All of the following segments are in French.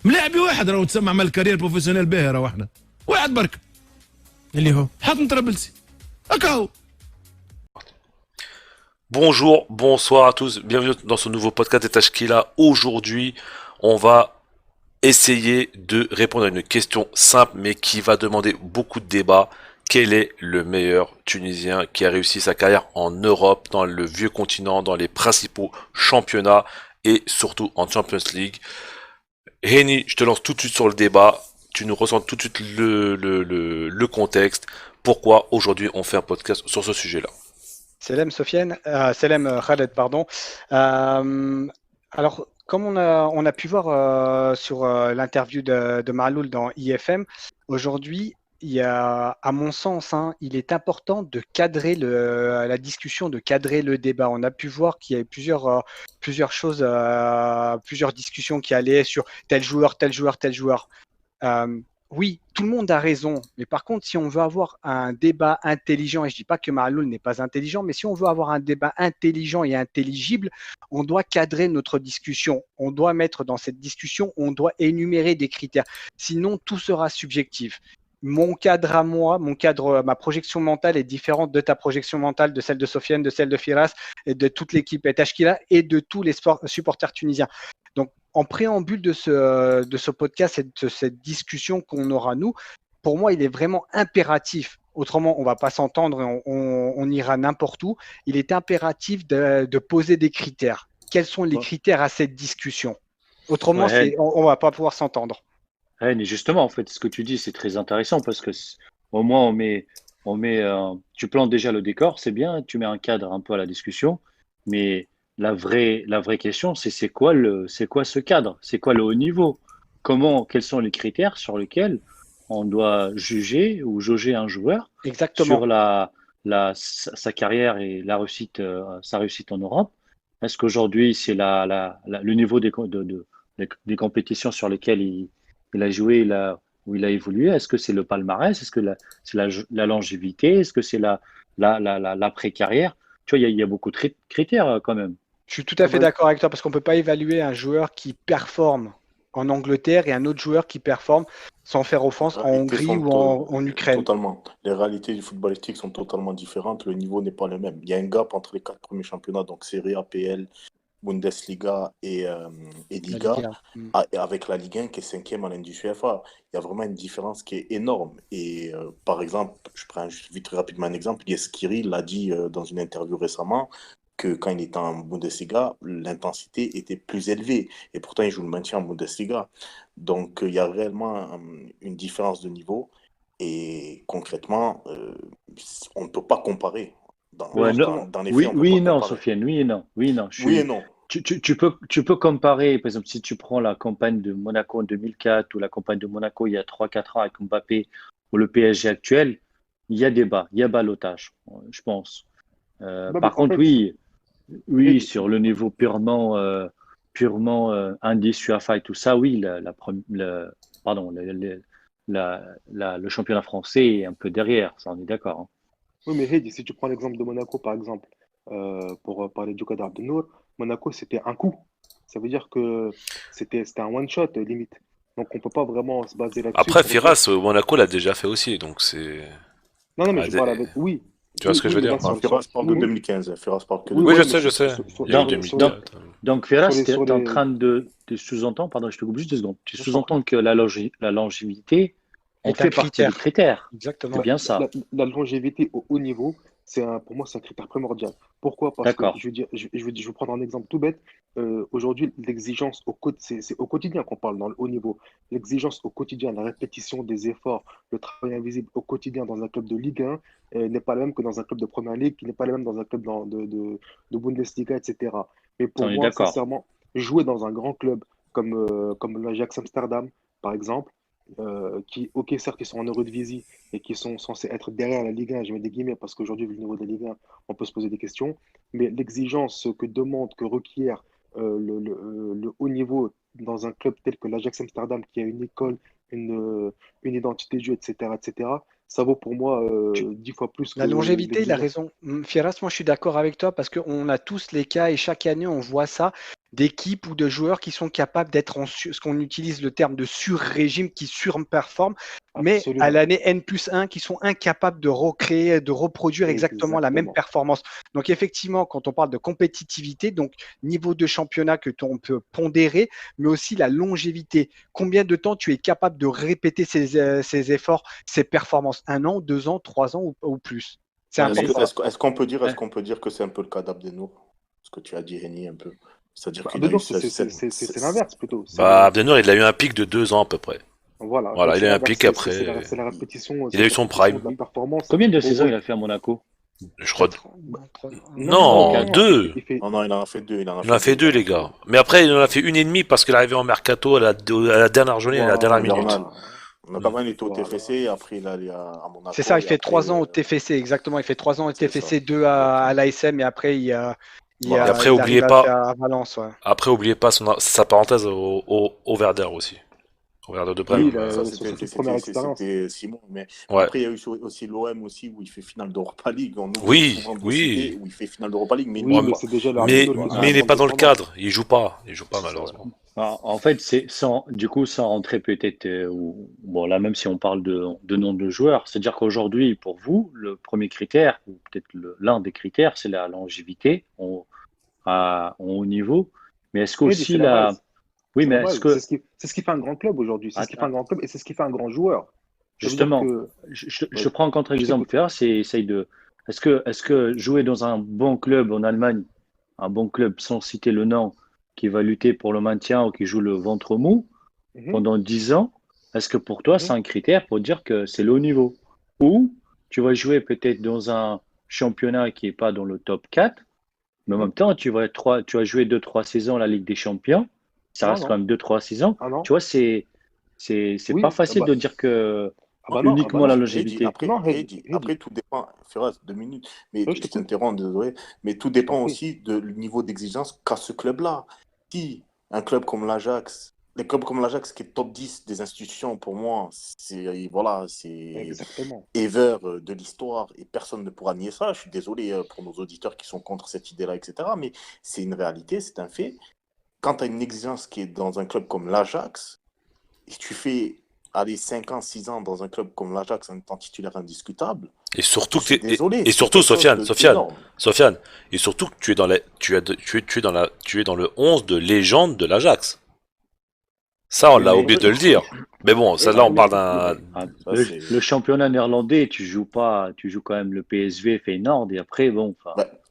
ملاعبي واحد راهو تسمع مع الكارير بروفيسيونيل باهي راهو احنا واحد برك اللي هو حاتم طرابلسي هكا هو. Bonjour, bonsoir à tous, bienvenue dans ce nouveau podcast de Tashkila. Aujourd'hui, on va essayer de répondre à une question simple mais qui va demander beaucoup de débats. Quel est le meilleur Tunisien qui a réussi sa carrière en Europe, dans le vieux continent, dans les principaux championnats et surtout en Champions League? Henny, je te lance tout de suite sur le débat. Tu nous ressens tout de suite le contexte. Pourquoi aujourd'hui on fait un podcast sur ce sujet-là? Selem Khaled, pardon. Alors, comme on a pu voir sur l'interview de Maloul dans IFM, aujourd'hui, il y a, à mon sens, il est important de cadrer la discussion, de cadrer le débat. On a pu voir qu'il y avait plusieurs choses, plusieurs discussions qui allaient sur tel joueur, tel joueur, tel joueur. Oui, tout le monde a raison, mais par contre, si on veut avoir un débat intelligent, et je ne dis pas que Maloul n'est pas intelligent, mais si on veut avoir un débat intelligent et intelligible, on doit cadrer notre discussion. On doit mettre dans cette discussion, on doit énumérer des critères. Sinon, tout sera subjectif. Mon cadre à moi, ma projection mentale est différente de ta projection mentale, de celle de Sofiane, de celle de Firas, et de toute l'équipe Tashkila et de tous les supporters tunisiens. Donc, en préambule de ce podcast et de cette discussion qu'on aura nous, pour moi, il est vraiment impératif. Autrement, on ne va pas s'entendre et on ira n'importe où. Il est impératif de poser des critères. Quels sont les critères à cette discussion? Autrement, on ne va pas pouvoir s'entendre. Mais justement, en fait, ce que tu dis, c'est très intéressant parce que au moins tu plantes déjà le décor, c'est bien, tu mets un cadre un peu à la discussion, mais la vraie question, c'est quoi ce cadre? C'est quoi le haut niveau? Quels sont les critères sur lesquels on doit juger ou jauger un joueur Exactement. sur sa carrière et sa réussite en Europe? Est-ce qu'aujourd'hui, c'est le niveau des compétitions sur lesquelles il a joué, où il a évolué? Est-ce que c'est le palmarès? Est-ce que c'est la longévité? Est-ce que c'est l'après-carrière? Tu vois, il y a beaucoup de critères quand même. Je suis tout à fait d'accord avec toi parce qu'on ne peut pas évaluer un joueur qui performe en Angleterre et un autre joueur qui performe, sans faire offense, en Hongrie ou en Ukraine. Totalement. Les réalités du footballistique sont totalement différentes. Le niveau n'est pas le même. Il y a un gap entre les 4 premiers championnats, donc Serie A, PL, Bundesliga et Liga, avec la Ligue 1 qui est 5e en industrie FA. Il y a vraiment une différence qui est énorme. Et par exemple, je prends vite rapidement un exemple, Yeskiri l'a dit dans une interview récemment, que quand il était en Bundesliga, l'intensité était plus élevée. Et pourtant, il joue le maintien en Bundesliga. Donc, il y a réellement une différence de niveau. Et concrètement, on ne peut pas comparer. Dans les faits, oui et non, Sofiane, oui et non. Oui et non. Tu peux comparer, par exemple, si tu prends la campagne de Monaco en 2004 ou la campagne de Monaco il y a 3-4 ans avec Mbappé ou le PSG actuel, il y a débat, il y a ballottage, je pense. Par contre, oui, sur le niveau purement indice UEFA et tout ça, oui, le championnat français est un peu derrière, ça on est d'accord. Hein. Oui, mais Heidi, si tu prends l'exemple de Monaco, par exemple, pour parler du cas d'Abdenour, Monaco, c'était un coup. Ça veut dire que c'était un one-shot, limite. Donc, on ne peut pas vraiment se baser là-dessus. Après, Firas, Monaco l'a déjà fait aussi, donc c'est... Non, mais je parle avec... Oui. Tu vois ce que je veux dire? Firas parle de 2015. Firas parle que de... Oui, je sais. Il y a eu 2004. Donc, Firas, tu es en train de sous-entendre, pardon, je te coupe juste 2 secondes. Tu sous-entends que la longévité en fait partie des critères. Exactement. C'est bien ça. La longévité au haut niveau, pour moi, c'est un critère primordial. Pourquoi? Parce que je vais prendre un exemple tout bête. Aujourd'hui, l'exigence c'est au quotidien qu'on parle dans le haut niveau. L'exigence au quotidien, la répétition des efforts, le travail invisible au quotidien dans un club de Ligue 1 n'est pas le même que dans un club de Première Ligue, qui n'est pas le même dans un club de Bundesliga, etc. Mais pour moi, sincèrement, jouer dans un grand club comme l'Ajax Amsterdam, par exemple, qui, ok, certes, ils sont en Eredivisie et qui sont censés être derrière la Ligue 1, je mets des guillemets parce qu'aujourd'hui, vu le niveau de la Ligue 1, on peut se poser des questions, mais l'exigence que requiert le haut niveau dans un club tel que l'Ajax Amsterdam, qui a une école, une identité de jeu, etc., ça vaut pour moi 10 fois plus que la longévité, il a raison. Firas, moi je suis d'accord avec toi parce qu'on a tous les cas et chaque année on voit ça. d'équipes ou de joueurs qui sont capables d'être ce qu'on utilise le terme de sur-régime, qui surperforment, mais à l'année N+1, qui sont incapables de recréer, de reproduire exactement la même performance. Donc effectivement, quand on parle de compétitivité, donc niveau de championnat que on peut pondérer, mais aussi la longévité. Combien de temps tu es capable de répéter ces efforts, ces performances? 1 an, 2 ans, 3 ans ou plus? C'est important. Est-ce qu'on peut dire que c'est un peu le cas d'Abdenour? Ce que tu as dit, Rémi, un peu. C'est-à-dire qu'il a eu c'est l'inverse plutôt. Abdenour, il a eu un pic de 2 ans à peu près. Voilà, il a eu un pic après. C'est la répétition. Il a eu son prime. De la performance. Combien de saisons il a fait à Monaco? Je crois. 3. Non, 2. Non, il en a fait 2. Il en a fait 2, les gars. Mais après, il en a fait 1,5 parce qu'il est arrivé en mercato à la dernière journée, à la dernière minute. Donc avant, il était au TFC et après, il est allé à Monaco. C'est ça, il fait 3 ans au TFC, exactement. Il fait 3 ans au TFC, 2 à l'ASM et après, après, oubliez pas. À Valence, ouais. Après, oubliez pas sa parenthèse au Werder aussi. Au Werder de Brême. Oui, c'était Simon. Mais après, il y a eu aussi l'OM aussi où il fait finale d'Europa League. Oui. Où il fait finale d'Europa League. Mais il n'est pas dans le cadre. Il joue pas malheureusement. En fait, sans rentrer peut-être, là même si on parle de nom de joueurs, c'est-à-dire qu'aujourd'hui, pour vous, le premier critère, ou peut-être l'un des critères, c'est la longévité au haut niveau. Mais est-ce qu'aussi Oui, mais c'est ce qui fait un grand club aujourd'hui. C'est ce qui fait un grand club et c'est ce qui fait un grand joueur. Justement, je prends un contre-exemple. Est-ce que jouer dans un bon club en Allemagne, un bon club sans citer le nom, qui va lutter pour le maintien ou qui joue le ventre mou pendant 10 ans, est-ce que pour toi, c'est un critère pour dire que c'est le haut niveau? Ou tu vas jouer peut-être dans un championnat qui n'est pas dans le top 4, mais en même temps, tu vas jouer 2-3 saisons à la Ligue des Champions, ça reste quand même 2-3 saisons. Tu vois, c'est pas facile de dire que uniquement la longévité. Après, tout dépend. Firas, 2 minutes. Mais je t'interromps, désolé. Mais tout dépend aussi du niveau d'exigence qu'a ce club-là. Si un club comme l'Ajax, les clubs comme l'Ajax qui est top 10 des institutions, pour moi, c'est ever de l'histoire et personne ne pourra nier ça. Je suis désolé pour nos auditeurs qui sont contre cette idée-là, etc. Mais c'est une réalité, c'est un fait. Quand tu as une exigence qui est dans un club comme l'Ajax, et tu fais 5 ans, 6 ans dans un club comme l'Ajax en étant titulaire indiscutable. Et surtout Sofiane, et surtout que tu es dans le 11 de légende de l'Ajax. Ça, on l'a oublié de le dire. Mais bon, ça là, on parle d'un. Le championnat néerlandais, tu joues quand même le PSV, Feyenoord, et après, bon.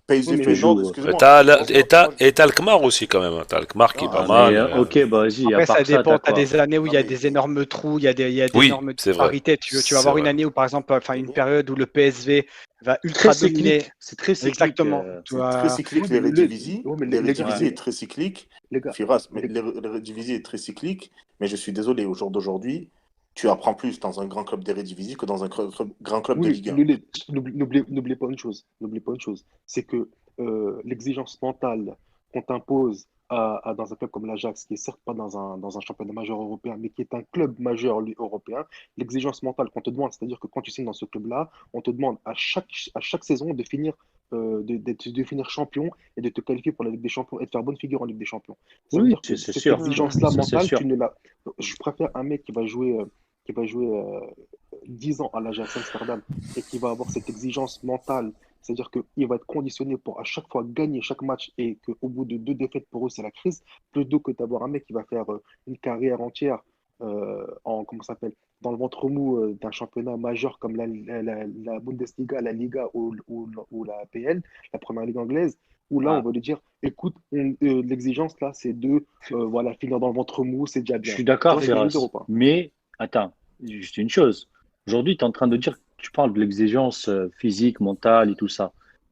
PSV, Feyenoord, excuse-moi. Et t'as le Kmar aussi, quand même. T'as le Kmar qui est pas mal. Ok, vas-y. Après, ça dépend. T'as des années où il y a des énormes trous, il y a des énormes disparités. Tu vas avoir une année où, par exemple, une période où le PSV va ultra dominer. C'est très cyclique. Exactement. C'est très cyclique, l'Eredivisie. L'Eredivisie est très cyclique. Firas, l'Eredivisie est très cyclique. Mais je suis désolé, au jour d'aujourd'hui, tu apprends plus dans un grand club d'Eredivisie que dans un grand club de Ligue 1. N'oublie pas une chose. C'est que l'exigence mentale qu'on t'impose dans un club comme l'Ajax, qui est certes pas dans un championnat majeur européen, mais qui est un club majeur européen, l'exigence mentale qu'on te demande, c'est-à-dire que quand tu signes dans ce club-là, on te demande à chaque saison de finir champion et de te qualifier pour la Ligue des Champions et de faire bonne figure en Ligue des Champions. Ça veut dire que cette exigence-là mentale, je préfère un mec qui va jouer 10 ans à l'Ajax Amsterdam et qui va avoir cette exigence mentale, c'est-à-dire qu'il va être conditionné pour à chaque fois gagner chaque match et qu'au bout de 2 défaites pour eux c'est la crise, plutôt que d'avoir un mec qui va faire une carrière entière dans le ventre mou d'un championnat majeur comme la Bundesliga, la Liga ou la PL, la première ligue anglaise, où là on va lui dire écoute, l'exigence là c'est de finir dans le ventre mou, c'est déjà bien. Je suis d'accord, mais attends, juste une chose. Aujourd'hui, tu es en train de dire, tu parles de l'exigence physique, mentale et tout ça.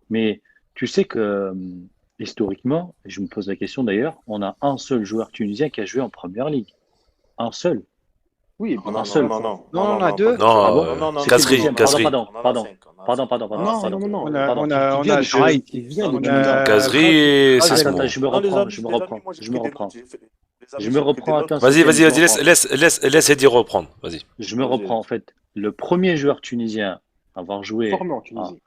Mais tu sais que, historiquement, et je me pose la question d'ailleurs, on a un seul joueur tunisien qui a joué en première ligue. Un seul. Oui, un non, seul. non, on a deux. Non, Kasri. Pardon. On a Kasri et Sesmo. Je me reprends. Attends, vas-y, laisse Eddie reprendre. Vas-y. Je me reprends en fait. Le premier joueur tunisien à avoir joué formé en Tunisie.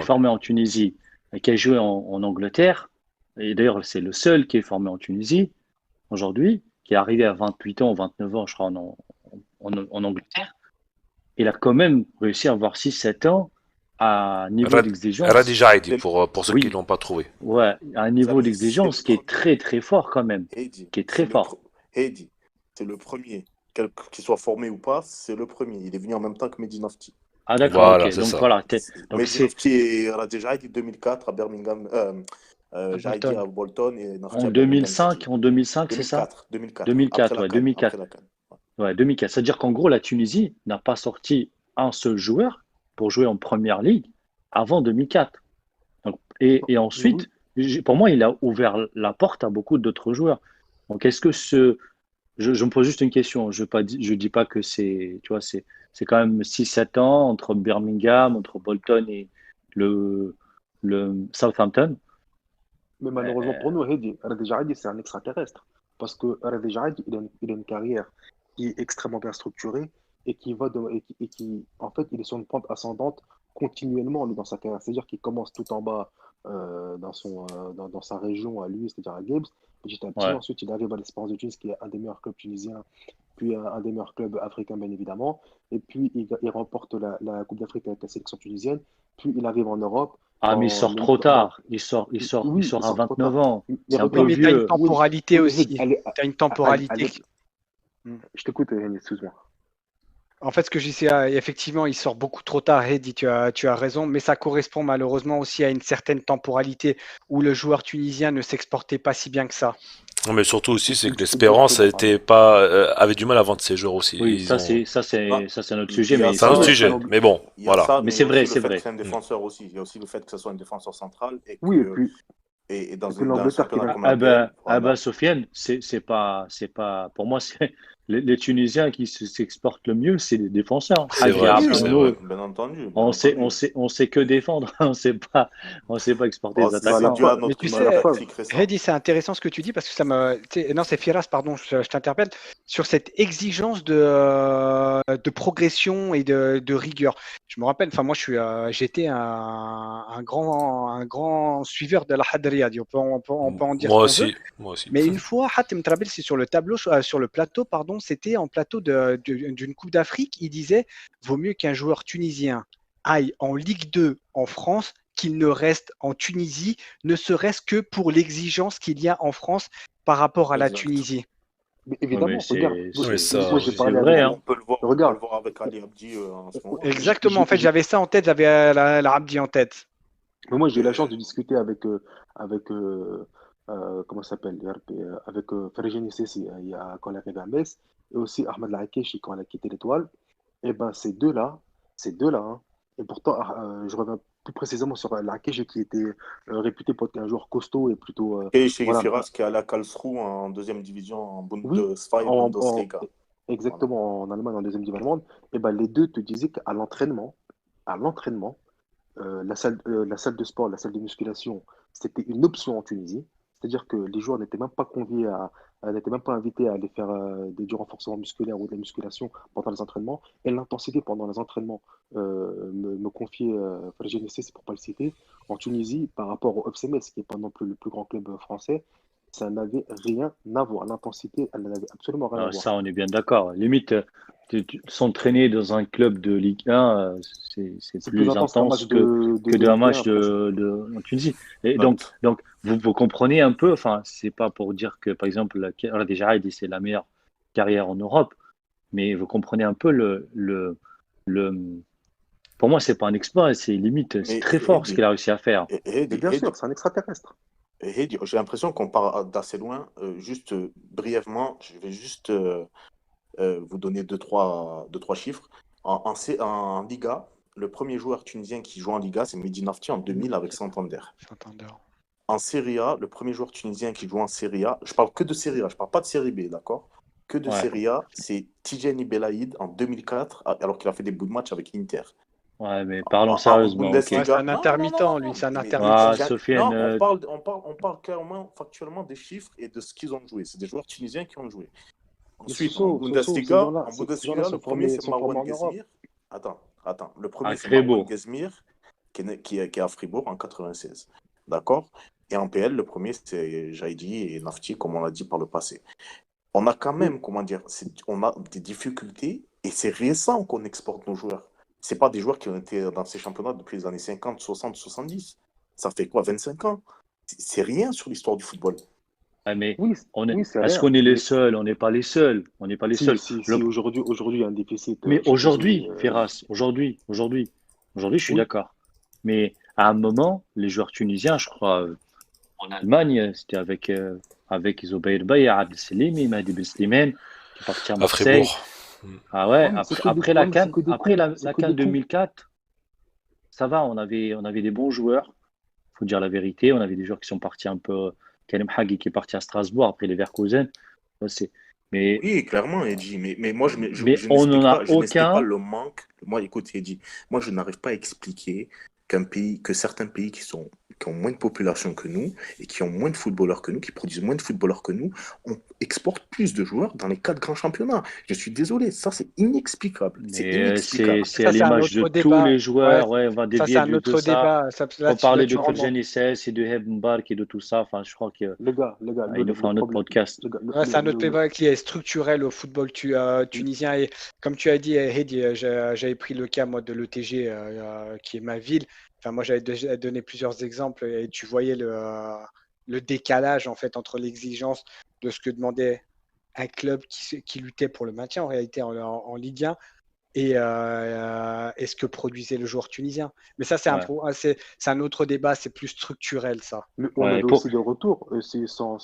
Formé en Tunisie, qui a joué en Angleterre, et d'ailleurs, c'est le seul qui est formé en Tunisie aujourd'hui, qui est arrivé à 28 ans, 29 ans, je crois, en Angleterre. Il a quand même réussi à avoir 6-7 ans à un niveau Radi d'exigence. Jaidi, pour ceux qui Oui, l'ont pas trouvé. ouais, à un Vous niveau savez, c'est le d'exigence qui est premier. très très fort quand même, Heidi, qui est très fort. Heidi, c'est le premier. Qu'il soit formé ou pas, c'est le premier. Il est venu en même temps que Mehdi Nafti. Ah d'accord, Voilà, ok. c'est Donc ça. voilà, donc Mehdi c'est Nafti et Radja Jaidi 2004 à Birmingham, à Jaidi Bolton. à Bolton et Nafti en à Birmingham 2005, City. en 2005, c'est ça? 2004, 2004, après 2004, la ouais, CAN, 2004. après la CAN. Ouais, 2004. C'est-à-dire qu'en gros, la Tunisie n'a pas sorti un seul joueur pour jouer en première ligue avant 2004. Donc, et Oui, ensuite, pour moi, il a ouvert la porte à beaucoup d'autres joueurs. Donc, est-ce que je me pose juste une question. Je dis pas que c'est, tu vois, c'est quand même 6-7 ans entre Birmingham, entre Bolton et le, le Southampton. mais malheureusement Euh, pour nous, Radja Hadi, c'est un extraterrestre. Parce que Radja Hadi, il a une carrière qui est extrêmement bien structurée et en fait, il est sur une pente ascendante continuellement lui, dans sa carrière. C'est-à-dire qu'il commence tout en bas dans sa région à lui, c'est-à-dire à Gibbs. Petit à petit, ouais. ensuite, il arrive à l'Espérance de Tunis, qui est un des meilleurs clubs tunisiens, puis un des meilleurs clubs africains, bien évidemment. Et puis, il remporte la Coupe d'Afrique avec la sélection tunisienne. Puis, il arrive en Europe. Ah, mais il sort trop tard. Il Oui, il sort à sort trop 29 tard. ans. Mais C'est un Oui, peu regarde, mais tu as une vieux. oui, temporalité oui, mais Head, aussi. Tu as une temporalité. Hmm. je t'écoute, excuse-moi. En fait, ce que je dis, c'est effectivement, il sort beaucoup trop tard, Heidi, tu as raison, mais ça correspond malheureusement aussi à une certaine temporalité où le joueur tunisien ne s'exportait pas si bien que ça. Non, mais surtout aussi, c'est que Exactement, l'Espérance pardon. avait du mal à vendre ses joueurs aussi. Oui, Ils ont, Ah, ça c'est un autre il sujet, y a mais c'est un c'est autre ça, vrai. sujet. Mais bon, il y a voilà. ça, Mais mais il y a aussi le c'est fait que vrai. c'est un défenseur aussi. Il y a aussi le fait que ce soit un défenseur central Oui, et dans et puis un l'Angleterre qui championnat vient. comme la PL, voilà. Sofiane, c'est pas, pour moi, c'est les Tunisiens qui s'exportent le mieux, c'est les défenseurs. C'est Hadji vrai, Oui, c'est oui, vrai. Abdounour, bien entendu, bien entendu. on sait que défendre, on sait pas exporter Bon, les Bah, c'est la attaquants. dû à preuve, Mais notre tu bah, la hygiène sais, preuve. tactique récente. Heidi, c'est intéressant ce que tu dis parce que non, c'est Firas, pardon, je t'interpelle, sur cette exigence de progression et de rigueur. Je me rappelle, enfin, moi, j'étais un grand suiveur de la Hadria, on peut en dire ce Moi qu'on veut. aussi, moi aussi. Mais une fois, Hatem Trabel, c'est sur le tableau, sur le plateau, pardon, c'était en plateau d'une Coupe d'Afrique. Il disait, vaut mieux qu'un joueur tunisien aille en Ligue 2 en France qu'il ne reste en Tunisie, ne serait-ce que pour l'exigence qu'il y a en France par rapport à la Exact. Tunisie. Mais Ouais, mais évidemment, regarde, Oui, moi ça, j'ai oui. c'est parlé vrai, avec. hein. On peut le Regarde, voir avec Ali Abdi en ce moment. Exactement, en fait, j'avais ça en tête, j'avais la Abdi en tête. mais moi j'ai eu la chance Mais de discuter avec comment ça s'appelle, avec Ferjani Sessi, quand il est arrivé à Metz, et aussi Ahmed Lahakeshi quand il a quitté l'Étoile. Et ben ces deux-là, hein, et pourtant, je reviens plus précisément sur Lahakeshi qui était réputé pour être un joueur costaud et plutôt, et chez voilà, Firas qui est allé à Karlsruhe en deuxième division en oui, Bundesliga, en, en- Bundesliga. Voilà. exactement en Allemagne, en deuxième division allemande, et ben les deux te disaient à l'entraînement, la salle de sport, la salle de musculation, c'était une option en Tunisie. C'est-à-dire que les joueurs n'étaient même pas n'étaient même pas invités à aller faire du renforcement musculaire ou de la musculation pendant les entraînements. Et l'intensité pendant les entraînements, me confiait Frégé c'est pour pas le citer, en Tunisie, par rapport au FCMS, qui n'est pas non plus le plus grand club français, ça n'avait rien à voir. L'intensité, elle n'avait absolument rien à Ah, voir. ça, on est bien d'accord. Limite, s'entraîner dans un club de Ligue 1, c'est C'est plus plus intense qu'un match intense de d'un Ligue match 1 presque. en Tunisie. Et Exact. donc vous comprenez un peu, enfin, c'est pas pour dire que, par exemple, déjà, il dit c'est la meilleure carrière en Europe, mais vous comprenez un peu le... Pour moi, c'est pas un exploit, c'est limite, c'est Mais très fort ce qu'il a réussi à faire. Mais bien sûr, c'est un extraterrestre. Heidi, j'ai l'impression qu'on part d'assez loin. Juste brièvement, je vais juste vous donner deux, trois chiffres. En Liga, le premier joueur tunisien qui joue en Liga, c'est Mehdi Nafti en 2000 avec Santander. En Serie A, le premier joueur tunisien qui joue en Serie A, je parle que de Serie A, je parle pas de Série B, d'accord? Que de Ouais, Serie A, c'est Tidjani Belaïd en 2004, alors qu'il a fait des bouts de match avec Inter. ouais, mais parlons En sérieusement, ok. Ouais, c'est Bundesliga, un non, non, non, intermittent, non, lui, non, c'est un mais intermittent. Ah, Tidjani, Sofiane, non, on parle clairement, factuellement des chiffres et de ce qu'ils ont joué. C'est des joueurs tunisiens qui ont joué. Mais Ensuite, Soso, ces joueurs-là, En ces joueurs-là Bundesliga, le premier c'est sont formés Marwan en Europe. Gezmir. Attends. Le à premier c'est Marwan Crébo. Gezmir qui est à Fribourg en 96. D'accord? Et en PL, le premier, c'est Jaidi et Nafti, comme on l'a dit par le passé. On a quand même, comment dire, on a des difficultés et c'est récent qu'on exporte nos joueurs. C'est pas des joueurs qui ont été dans ces championnats depuis les années 50, 60, 70. Ça fait quoi, 25 ans? C'est rien sur l'histoire du football. Ah, mais Oui, c'est est-ce rien. qu'on est les Mais seuls? On n'est pas les seuls. On n'est pas les seuls. si aujourd'hui, il y a un déficit, Mais je suis désolé. aujourd'hui, Ferras, aujourd'hui, je suis Oui, d'accord. Mais à un moment, les joueurs tunisiens, je crois, en Allemagne, c'était avec Zubair Bay, Abdel Salimi, Mahdi Ben Slimane, qui est parti à À Marseille. Fribourg. Mm. Ah ouais, ouais, mais c'est après, que des après coups, la ouais, mais c'est CAN, que des après coups, la, c'est la que CAN des coups. 2004, ça va, on avait des bons joueurs. Faut dire la vérité. On avait des joueurs qui sont partis un peu. Karim Hagi qui est parti à Strasbourg après les Leverkusen. Ça, mais, Oui, clairement, Eddy. Mais moi, mais on n'en a je n'explique pas aucun. le manque. Moi, écoute, Eddy, moi, je n'arrive pas à expliquer que certains pays qui ont moins de population que nous et qui ont moins de footballeurs que nous, qui produisent moins de footballeurs que nous, on exporte plus de joueurs dans les quatre grands championnats. Je suis désolé, ça, c'est inexplicable. C'est Mais c'est inexplicable. c'est à Ça, c'est un l'image de autre tous débat. les Ouais, joueurs. Ouais, on va ça, c'est dévier un de autre ça. débat. Ça, On là, parlait de tu rentres Fodjen Essès et de Heb Mbark et de tout ça. Enfin, je crois qu'il Les gars, nous fera un autre problème, podcast. Ouais, c'est un autre débat qui est structurel au football tunisien. Et comme tu as dit, Heidi, j'avais pris le cas moi, de l'ETG, qui est ma ville. Enfin, moi, j'avais déjà donné plusieurs exemples et tu voyais le décalage en fait entre l'exigence de ce que demandait un club qui luttait pour le maintien en réalité en Ligue 1 et ce que produisait le joueur tunisien. Mais ça, Ouais. c'est un autre débat, c'est plus structurel ça. mais on Ouais, avait aussi des retours, sans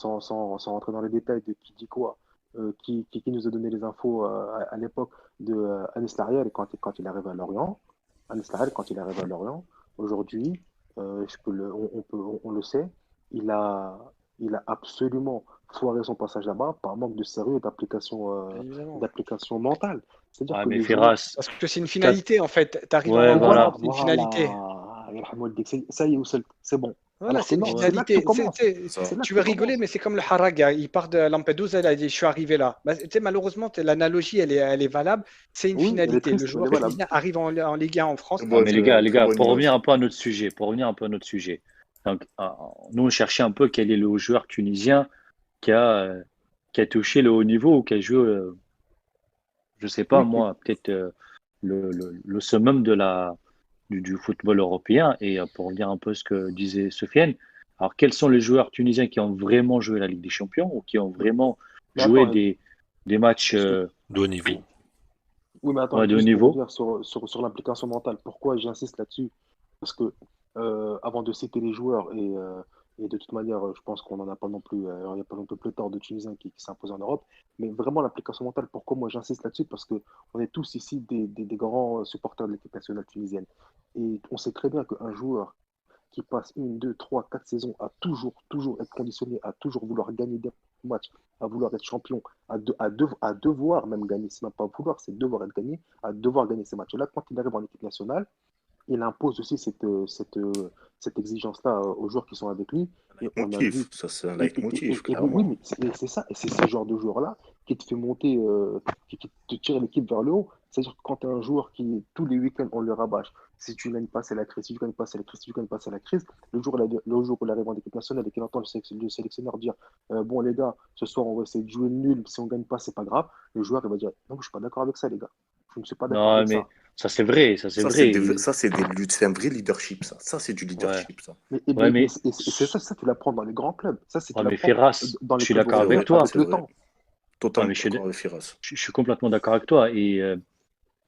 rentrer dans les détails de qui dit quoi, qui nous a donné les infos à l'époque de Anis Lahiri quand il arrive à Lorient. Anis Lahiri, quand il arrive à Lorient, aujourd'hui, on le sait, il a, il a absolument foiré son passage là-bas par manque de sérieux et Évidemment. d'application mentale. C'est-à-dire ouais, que mais les joueurs. Ferras, Parce que c'est une quatre- finalité en fait. Tu arrives ouais, Et voilà. c'est une finalité. Yarhamou Dik, ça y est, c'est bon. Voilà, Alors que c'est une non, Ouais. c'est là que tout finalité. commence. Ça. C'est là que Tu tout vas rigoler, commence. mais c'est comme le Haraga. Il part de Lampedusa, il a dit, je suis arrivé là. Bah, tu sais, malheureusement, l'analogie, elle est valable. C'est une Oui, elle est finalité. Le triste, mais elle est joueur valable. tunisien arrive en Ligue 1 en France. Non, mais les Très gars, bonne pour revenir image. un peu à notre sujet, Donc, nous, on cherchait un peu quel est le joueur tunisien qui a, euh, qui a touché le haut niveau ou qui a joué, je sais pas Oui, moi, peut-être le summum du football européen. Et pour revenir un peu à ce que disait Sofiane, alors quels sont les joueurs tunisiens qui ont vraiment joué la Ligue des Champions ou qui ont vraiment mais joué attends, des matchs De haut niveau. oui, mais attends, ouais, de haut juste pour niveau? revenir sur l'implication mentale, pourquoi j'insiste là-dessus? Parce que avant de citer les joueurs, et de toute manière, je pense qu'on n'en a pas non plus, il n'y a pas non plus pléthore de Tunisiens qui s'imposent en Europe, mais vraiment l'implication mentale, pourquoi moi j'insiste là-dessus? Parce que on est tous ici des grands supporters de l'équipe nationale tunisienne. Et on sait très bien qu'un joueur qui passe une, deux, trois, quatre saisons à toujours être conditionné, à toujours vouloir gagner des matchs, à vouloir être champion, à devoir même gagner, c'est même pas vouloir, c'est devoir être gagné, à devoir gagner ces matchs-là. Quand il arrive en équipe nationale, il impose aussi cette exigence-là aux joueurs qui sont avec lui. Et on a vu. Motif, ça c'est un leitmotiv, Oui, clairement. mais c'est ça, et c'est ce genre de joueur-là qui te fait monter, qui te tire l'équipe vers le haut. C'est-à-dire que quand tu as un joueur qui, tous les week-ends, on le rabâche. Si tu ne gagnes pas, c'est la crise. Si tu ne gagnes pas, c'est la crise. Si tu ne gagnes pas, c'est la crise. Le jour où il arrive en équipe nationale et qu'il entend le sélectionneur dire bon, les gars, ce soir, on va essayer de jouer nul. Si on ne gagne pas, c'est pas grave. Le joueur, il va dire non, je ne suis pas d'accord avec ça, les gars. Je ne suis pas d'accord Non, avec mais ça. ça c'est vrai, ça c'est Ça, c'est vrai. des, ça, c'est des luttes, c'est un vrai leadership, ça. Ça, c'est du Ouais, leadership, ça. ouais, mais, C'est ça, tu l'apprends dans les grands clubs. Ça, c'est tu ouais, mais l'apprends Ferras, dans je les suis clubs d'accord C'est avec européens vrai, toi. avec c'est le vrai. temps. Ouais, Totalement mais d'accord avec Firas. je suis complètement d'accord avec toi.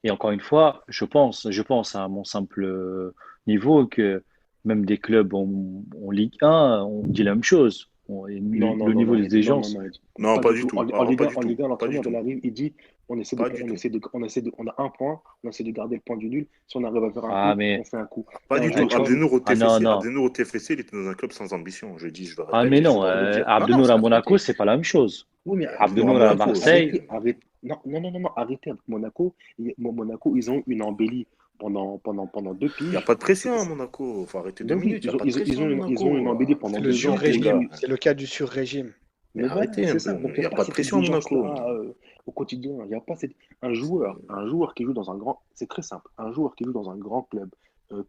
Et encore une fois, je pense à mon simple niveau que même des clubs en Ligue 1, on dit la même chose. Non, non, Le non, niveau non, des Eddie, non, non, exigences. non, Eddie. Non, Pas pas du du tout. tout. Alors, pas du En tout. Ligue 1, Pas du l'entraîneur, il tout. arrive, il dit, Pas du tout. on a un point, on essaie de garder le point du nul. Si on arrive à faire un Ah, coup, on mais, fait un coup. Et Pas un du ah, tout. joueur tu vois, qui, ah non, non. Abdenour au TFC, il était dans un club sans ambition. Je dis, je le Ah, répète mais et je non, vais le dire. Non, non, Abdenour c'est à la Monaco, vérité. c'est pas la même chose. oui, mais Abdenour à Abdenour à Monaco, Marseille, Non, non, non, non, non, arrêtez avec Monaco. Monaco, ils ont eu une embellie pendant deux il n'y a piges. pas de pression à Monaco. Il faut arrêter Mais 2 minutes. oui, Il n'y a pas de pression à ils ont eu une Monaco. embellie C'est pendant le deux ans. Les gars. sur-régime. C'est le cas du sur-régime. Mais Mais voilà, arrêtez un c'est ça. peu. Donc, Il il n'y n'y a a pas pas de cette pression à Monaco. exigence-là au quotidien. Il y a pas cette... un joueur qui joue dans un grand... C'est très simple. Un joueur qui joue dans un grand club,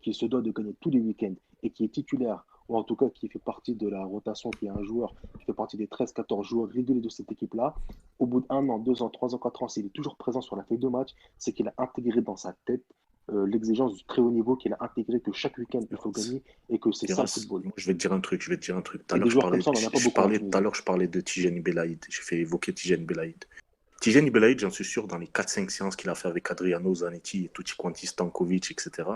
qui se doit de gagner tous les week-ends et qui est titulaire ou en tout cas qui fait partie de la rotation, qui est un joueur qui fait partie des 13-14 joueurs réguliers de cette équipe-là, au bout d'1 an, 2 ans, 3 ans, 4 ans, s'il est toujours présent sur la feuille de match, c'est qu'il a intégré dans sa tête l'exigence du très haut niveau, qu'il a intégré que chaque week-end il faut gagner et que c'est ça le football. Moi, je vais te dire un truc. Tout à Et l'heure, des joueurs comme ça, on n'en a pas beaucoup en tout à Tunisie. l'heure, je parlais de Tijani Belaïd. J'ai fait évoquer Tijani Belaïd. Tijani Belaïd, j'en suis sûr, dans les 4-5 séances qu'il a fait avec Adriano Zanetti et Tuti Quanti Stankovic, etc.,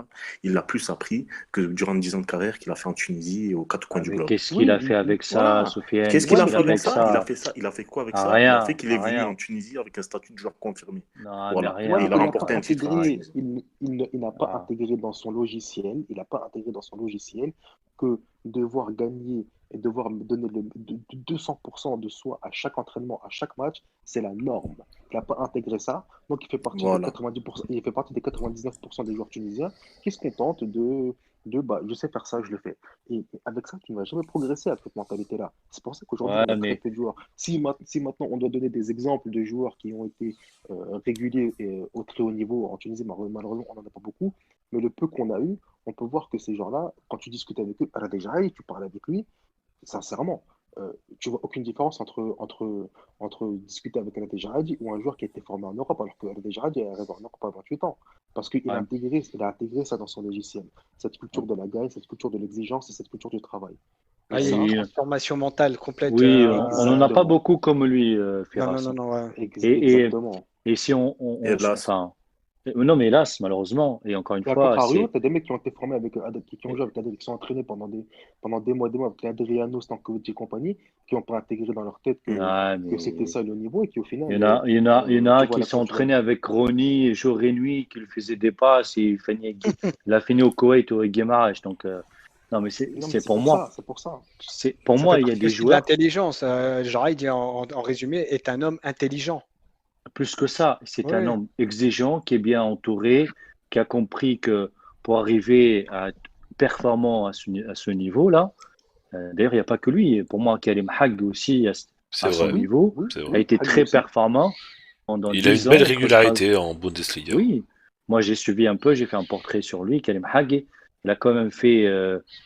il a plus appris que durant 10 ans de carrière qu'il a fait en Tunisie et aux quatre coins du Mais globe. qu'est-ce qu'il a fait avec ça, Voilà. Sofiane? Qu'est-ce qu'il a Qu'est-ce fait qu'il a avec fait ça? avec ça? Il a fait quoi avec Ah, ça? Il a rien, fait qu'il est venu rien. en Tunisie avec un statut de joueur confirmé. Non, mais Voilà. rien. Et il a Il n'a remporté pas un titre en intégré, Tunisie. il n'a pas Ah. intégré dans son logiciel, il n'a pas intégré dans son logiciel que devoir gagner et devoir me donner de 200% de soi à chaque entraînement, à chaque match, c'est la norme. Il n'a pas intégré ça, donc il fait partie des Voilà. 90%, il fait partie des 99% des joueurs tunisiens qui se contentent de bah, je sais faire ça, je le fais. Et avec ça, tu ne vas jamais progresser avec cette mentalité-là. C'est pour ça qu'aujourd'hui, Ouais, on a très mais peu de joueurs. Si maintenant on doit donner des exemples de joueurs qui ont été réguliers et au très haut niveau en Tunisie, malheureusement, on n'en a pas beaucoup. Mais le peu qu'on a eu, on peut voir que ces gens-là, quand tu discutes avec eux, Radejai, tu parles avec lui, sincèrement, tu vois aucune différence entre discuter avec un Radejai ou un joueur qui a été formé en Europe, alors que Radejai est arrivé en Europe à 28 ans. Parce qu'il ouais, il a intégré ça dans son logiciel. Cette culture de la gagne, cette culture de l'exigence et cette culture du travail. Et Ah, il y a une ça, oui, transformation mentale complète. oui, on n'en a pas exactement. beaucoup comme lui, Non, non, Firas. non, non, ouais. Et, et, Exactement. et si Et là, enfin, non, mais hélas, malheureusement, et encore une Et à fois, contrario, c'est, tu as des mecs qui ont été formés qui ont joué avec qui sont entraînés pendant des mois avec Adriano, Stankovic et compagnie, qui n'ont pas intégré dans leur tête ah, que c'était mais ça le niveau et qui au final, il y en a tu vois qui la s'est fin du jour. entraîné avec Ronnie jour et nuit, qui lui faisait des passes, il a fini au Koweït au Guémarães. Donc, non, mais Non, mais c'est pour moi. c'est pour ça. Pour Ça fait moi, il y a partie des aussi de joueurs. l'intelligence. Jared, en résumé, est un homme intelligent. Plus que ça, c'est un Oui. homme exigeant qui est bien entouré, qui a compris que pour arriver à être performant à ce niveau-là, d'ailleurs, il n'y a pas que lui. Pour moi, Karim Hag aussi, C'est à son vrai, Oui, niveau, oui, c'est a vrai. oui, été Hagi très aussi. performant pendant Il a 10 une belle ans entre Strasbourg. régularité en Bundesliga. Oui, moi j'ai suivi un peu, j'ai fait un portrait sur lui, Karim Hag. Il a quand même fait.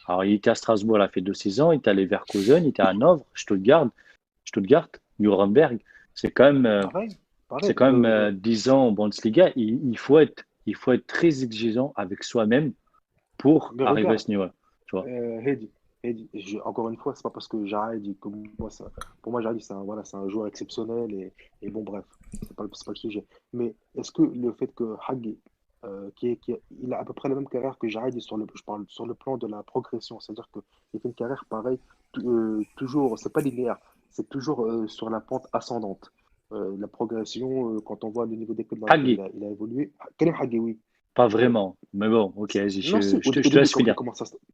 Alors, il était à Strasbourg, il a fait 2 saisons, il était à Leverkusen, il était à Hanovre, Stuttgart, Nuremberg. C'est quand même. Pareil, C'est pareil. quand même 10 ans en Bundesliga. Il faut être très exigeant avec soi-même pour Mais arriver à regarde, ce niveau. Tu vois. Hedi, encore une fois, c'est pas parce que Jared, pour moi, Jared, voilà, c'est un joueur exceptionnel et bon, bref, c'est pas le sujet. Mais est-ce que le fait que Hagi, il a à peu près la même carrière que Jared, je parle sur le plan de la progression, c'est-à-dire qu'il fait une carrière pareille, toujours, c'est pas linéaire, c'est toujours sur la pente ascendante. La progression, quand on voit le niveau d'école dans lequel Hagi, il a évolué, Karim Hagi, oui. pas Euh, vraiment. Mais bon, ok, vas-y, non, si, je au te début, laisse finir.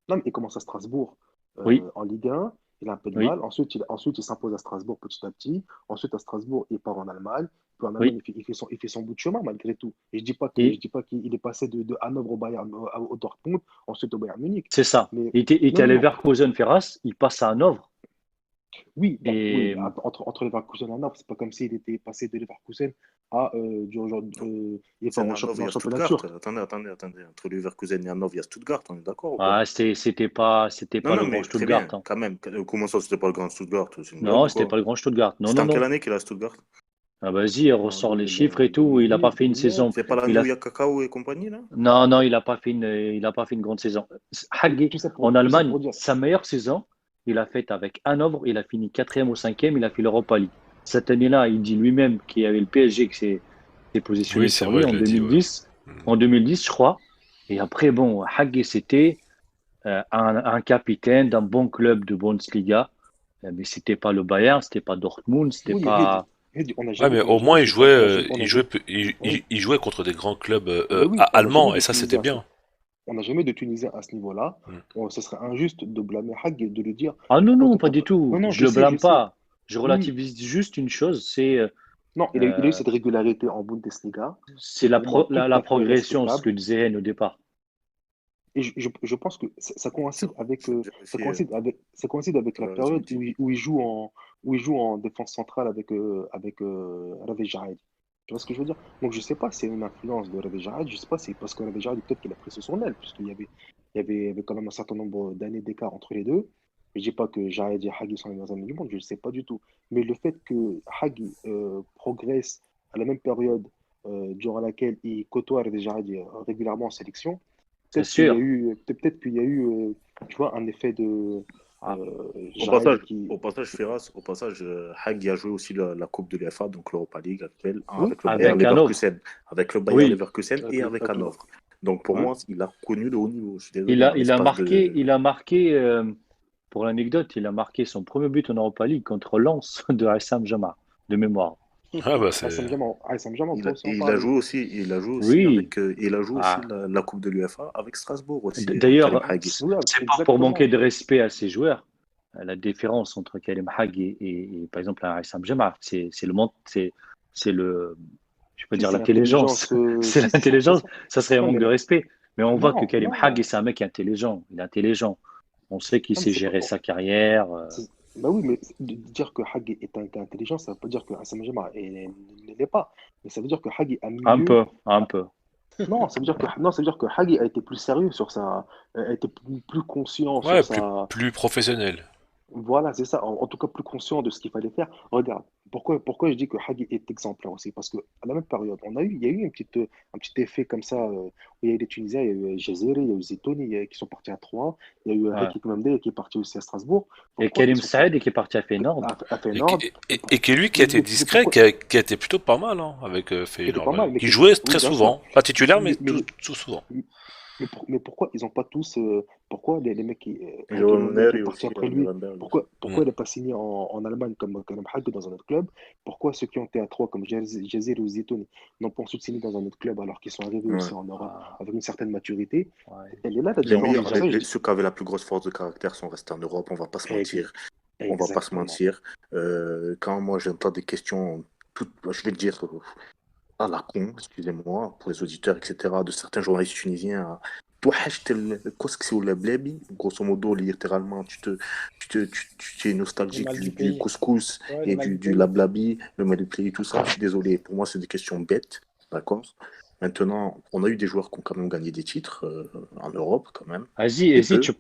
non, mais il commence à Strasbourg Oui, en Ligue 1. Il a un peu de oui, mal. Ensuite, il s'impose à Strasbourg petit à petit. Ensuite, à Strasbourg, il part en Allemagne. Puis en Allemagne, oui. il fait son bout de chemin malgré tout. Et je Et dis pas qu'il est passé de Hanovre au Bayern, au Dortmund, ensuite au Bayern Munich. c'est ça. Mais Il était non, à non, non. Leverkusen Ferras, il passe à Hanovre. Oui, bah, oui, Et entre Leverkusen et Hanovre, c'est pas comme s'il était passé de Leverkusen à il est pas c'est Hanovre, il y en a championnat Stuttgart. turc. Attendez. Entre Leverkusen et Hanovre, il y a Stuttgart, on est d'accord ou pas? ah, c'était Non, pas non, le grand mais très Stuttgart, bien, hein. quand même. Comment ça, c'était pas le grand Stuttgart? C'est une blague Non, ou c'était quoi? pas le grand Stuttgart. Non, C'était non, en quelle non. année qu'il est à Stuttgart? Ah, vas-y, ressort les chiffres et tout. Il n'a pas fait une 2008, saison. C'est pas Il l'année a où il y a Kakao et compagnie, là? Non, non, il a pas fait une grande saison. Hagi, en tout ça pour Allemagne, dire. sa meilleure saison, il a fait avec Hanovre, il a fini quatrième ou cinquième, il a fait l'Europa League. Cette année-là, il dit lui-même qu'il y avait le PSG qui s'est positionné Oui, c'est sur vrai, lui il l'a dit, ouais. en 2010, je crois. Et après, bon, Hagi, c'était un capitaine d'un bon club de Bundesliga, mais c'était pas le Bayern, c'était pas Dortmund, c'était Oui, pas. Ouais, mais on n'a au jamais moins su partager. il jouait contre des grands clubs Ben oui, on n'a jamais allemands, et de ça Tunisien c'était bien. on n'a jamais de Tunisien à ce niveau-là. Mm. Ce serait injuste de blâmer Hag et de lui dire Ah non, non, pas pourtant. du Non, tout. non, Je le je blâme sais. pas. Je Oui, relativise juste une chose, c'est non, il a eu euh, cette régularité en Bundesliga, qui c'est est pour moi tout la à fait progression, ce respectable. que disait N au départ. Et je pense que ça C'est coïncide avec, je veux dire aussi, ça coïncide avec la vas-y, période Mehdi. où il joue en défense centrale avec Ravi Jahed. Tu vois ce que je veux dire? Donc je sais pas si c'est une influence de Reda Jarad, je sais pas si c'est parce que Reda Jarad, peut-être qu'il a pris sous son aile, puisqu'il y avait quand même un certain nombre d'années d'écart entre les deux. Je dis pas que Jarad et Hagi sont les meilleurs amis du monde, je ne sais pas du tout. Mais le fait que Hagi progresse à la même période durant laquelle il côtoie Reda Jarad régulièrement en sélection, C'est peut-être qu'il y a sûr. eu, peut-être qu'il y a eu tu vois, un effet de Ah, Au Jarad passage, qui. au passage, Firas, au passage, Hagi a joué aussi la Coupe de l'UEFA, donc l'Europa League actuelle, Oui, avec le Bayer avec Hanovre. Leverkusen, avec le Bayer Oui. Leverkusen avec et le, avec avec le- Hanovre. Donc pour ouais. moi, il a connu le haut niveau. Je suis désolé, en Il a l'espace marqué, de. il a marqué pour l'anecdote, il a marqué son premier but en Europa League contre Lens de Hassam Jama, de mémoire. Ah bah Ah, c'est. ça me on peut aussi en Il a parler. joué aussi, il a joué aussi Oui. avec, il a joué aussi Ah. la Coupe de l'UEFA avec Strasbourg aussi, Karim D'ailleurs, Hagi. Oui, c'est pas pour manquer exactement. de respect à ces joueurs. La différence entre Karim Hag par exemple, un Hassam Jama, c'est le, je peux Si, dire c'est l'intelligence. l'intelligence. C'est Si, c'est ça, c'est l'intelligence. ça. Ça serait un Non, manque mais de respect. Mais on voit que non, Karim Hag, non. c'est un mec intelligent. Il est intelligent. On sait qu'il Non, mais sait c'est pas. gérer sa carrière. Bah oui, mais de dire que Hagi est intelligent, ça veut pas dire que Hassan Mujama ne l'est pas. Mais ça veut dire que Hagi a Un mieux. peu, un peu. Non, ça veut dire que Hagi a été plus sérieux sur sa. A été plus conscient Ouais, sur plus, sa. plus professionnel. Voilà, c'est ça. En tout cas, plus conscient de ce qu'il fallait faire. Regarde, pourquoi je dis que Hagi est exemplaire aussi? Parce qu'à la même période, il y a eu un petit effet comme ça, où il y a eu les Tunisiens, il y a eu Jaziri, il y a eu Zetouni qui sont partis à Troyes, il y a eu Ouais. Hakik Memdé qui est parti aussi à Strasbourg. Et Pourquoi ils Karim sont pas Saed qui est parti à Feyenoord. à Et, Feyenoord? et qui lui qui a été Mais discret, pourquoi? qui a été plutôt pas mal hein, avec Qui était Feyenoord. pas mal, mais Qui jouait oui, très bien sûr. souvent. Pas titulaire, mais Mais, mais, tout souvent. mais pourquoi ils ont pas tous. Pourquoi les mecs qui. Hakim Joao Memdé qui Muller est et parti aussi après lui, Nuremberg aussi. Mm. pourquoi il n'est pas signé en Allemagne comme Karim Hag dans un autre club? Pourquoi ceux qui ont été à Troyes comme Jazir ou Zitouni n'ont pas ensuite signé dans un autre club alors qu'ils sont arrivés Ouais. aussi en Europe Ah, avec une certaine maturité? ouais. Elle est là la Les différence. meilleurs, C'est pour ça que je dis. ceux qui avaient la plus grosse force de caractère sont restés en Europe, on va pas se Ex- mentir. On va pas se Exactement. mentir. Quand moi j'entends des questions, je vais le dire à la con, excusez-moi, pour les auditeurs, etc., de certains journalistes tunisiens. توحشت الكسكسي ولا بلابي grosso modo littéralement tu es Le nostalgique mal du du pays. couscous Ouais, le et mal du du pays. lablabi, le mal du pays, tout ça. Je suis désolé, pour moi c'est des questions bêtes, d'accord. Maintenant, on a eu des joueurs qui ont quand même gagné des titres en Europe quand même, et Vas-y,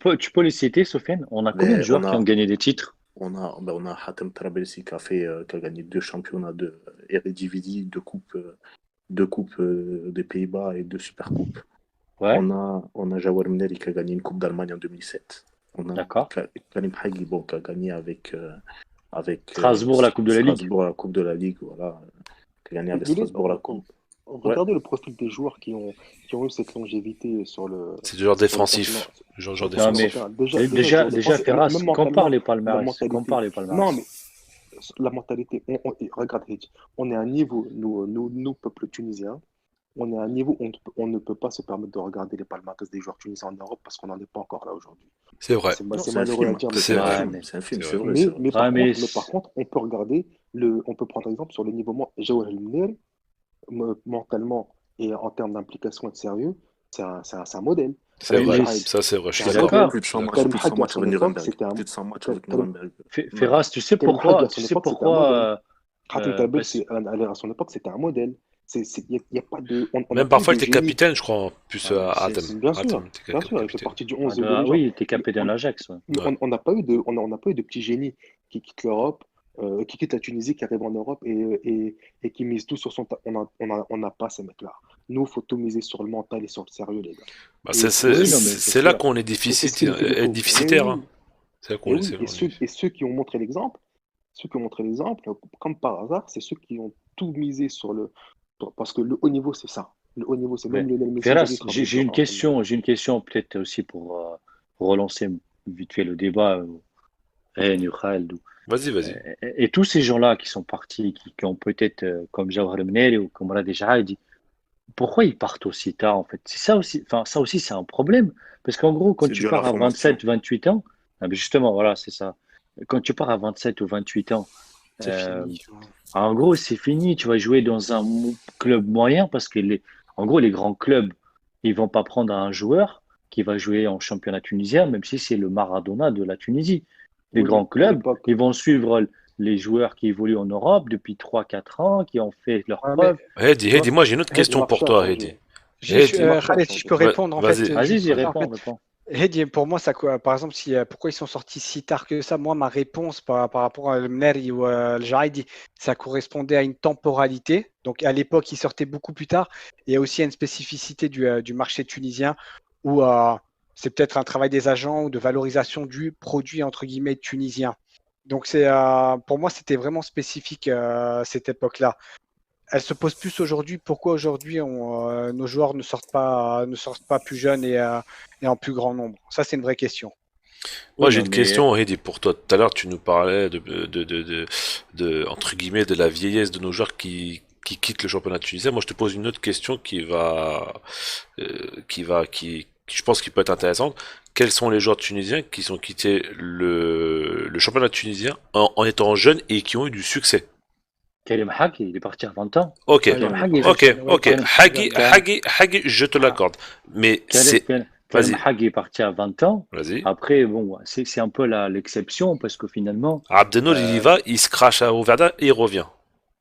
peu. tu peux les citer, Sofiane. On a combien de Mais joueurs qui ont gagné des titres? on a Hatem Trabelsi qui a gagné 2 championnats de Eredivisie, 2 coupes des Pays-Bas et 2 supercoupes. Ouais, On a Jawar Mneri qui a gagné une Coupe d'Allemagne en 2007. On a d'accord. Karim Hagi bon, qui a gagné avec Strasbourg, la Coupe de la Ligue. Strasbourg la Coupe de la Ligue, voilà, qui a gagné avec Mais Strasbourg la Coupe. Ouais, regardez le profil des joueurs qui ont eu cette longévité C'est du genre sur le continent, défensif. Genre sur le Non, continent mais défensif. européen. Déjà déjà, joueurs déjà, défensifs, Ferraz, même mentalement, la compare mentalité. les Non, palmarès. mais la mentalité, regarde, Hedj, on est à un niveau, nous, peuple tunisien, on est à un niveau où on ne peut pas se permettre de regarder les palmarès des joueurs tunisiens en Europe parce qu'on n'en est pas encore là aujourd'hui. C'est vrai. non, C'est c'est un malheureux à film. dire, mais C'est c'est un vrai. Ouais, film. mais, C'est un film, C'est c'est vrai. vrai, c'est vrai. ouais, mais Mais par contre, on peut regarder on peut prendre exemple sur le niveau Jawar El Mneri, mentalement et en termes d'implication et de sérieux, c'est un modèle. C'est ouais, vrai. Reda mais Jarred, Ça, c'est vrai. Je c'est suis je un suis d'accord. modèle. d'accord. Plus de Je suis 100 d'accord. matchs, Karim plus de 100 Hagi à matchs son avec époque, Nuremberg. c'était un Plus de 100 matchs avec Karim, Nuremberg. ouais. Ferraz, tu sais Karim Hagi à pourquoi, son époque, c'était un modèle. Khatem Tabel, parce, à son époque, c'était un modèle. Y a pas de, on n'a Même pas eu parfois, il de était génie. capitaine, je crois. Plus Adam. Bien sûr, Adam était il fait capitaine. partie du 11 de la légende. oui, il était Mais capitaine de l'Ajax. Ouais. Ouais. on n'a pas eu de petits génies qui quittent l'Europe, qui quittent la Tunisie, qui arrivent en Europe et qui misent tout sur son talent. On n'a pas ces mecs-là. Nous, il faut tout miser sur le mental et sur le sérieux, les gars. Bah, Et, Oui, non, mais c'est c'est là sûr. qu'on est c'est ce qui nous fait défaut. Et déficitaire. Hein. oui, C'est là et qu'on est. oui. Et ceux qui ont montré l'exemple, comme par hasard, c'est ceux qui ont tout misé sur le. Parce que le haut niveau, c'est ça. Le haut niveau, c'est Mais même Lionel Messi aujourd'hui Ferraz, travaille dur à entraîner. j'ai une question peut-être aussi pour relancer vite fait le débat. Nurkhaled, Vas-y. et tous ces gens-là qui sont partis, qui ont peut-être, comme Jawhar Mneri ou comme Radi Jaadi, pourquoi ils partent aussi tard en fait? C'est ça aussi, enfin ça aussi c'est un problème. Parce qu'en gros, quand C'est tu dû à la pars à formation. 27, 28 ans, ah, mais justement, voilà, c'est ça. Quand tu pars à 27 ou 28 ans, C'est euh, fini. en gros, c'est fini. Tu vas jouer dans un club moyen parce que en gros, les grands clubs, ils vont pas prendre un joueur qui va jouer en championnat tunisien, même si c'est le Maradona de la Tunisie. Les Oui, mais grands à clubs, l'époque, ils vont suivre les joueurs qui évoluent en Europe depuis 3-4 ans, qui ont fait leurs Ouais, preuves. Heidi, moi j'ai une autre question pour toi, Heidi. Khaled, si je peux répondre, en fait. Vas-y, juste, en réponds, fait, réponds. Heidi, pour moi, ça, par exemple, pourquoi ils sont sortis si tard que ça, moi, ma réponse par rapport à Mneri ou le Jaidi, ça correspondait à une temporalité. Donc, à l'époque, ils sortaient beaucoup plus tard. Et il y a aussi une spécificité du marché tunisien où c'est peut-être un travail des agents ou de valorisation du produit, entre guillemets, tunisien. Donc, pour moi, c'était vraiment spécifique cette époque-là. Elle se pose plus aujourd'hui. Pourquoi aujourd'hui nos joueurs ne sortent pas plus jeunes et en plus grand nombre? Ça, c'est une vraie question. Moi Oui, j'ai non, une mais question, Heidi, pour toi. Tout à l'heure, tu nous parlais entre guillemets, de la vieillesse de nos joueurs qui quittent le championnat tunisien. Moi, je te pose une autre question qui je pense qui peut être intéressante. Quels sont les joueurs tunisiens qui sont quittés le championnat tunisien en étant jeunes et qui ont eu du succès? Karim Hagi, il est parti à 20 ans. Ok, Karim Hagi, ok. Hagi, je te l'accorde. Mais c'est, Karim vas-y, Hagi est parti à 20 ans. vas-y. Après, bon, c'est un peu l'exception parce que finalement, Abdenour, il y va, il se crache au Verdun et il revient.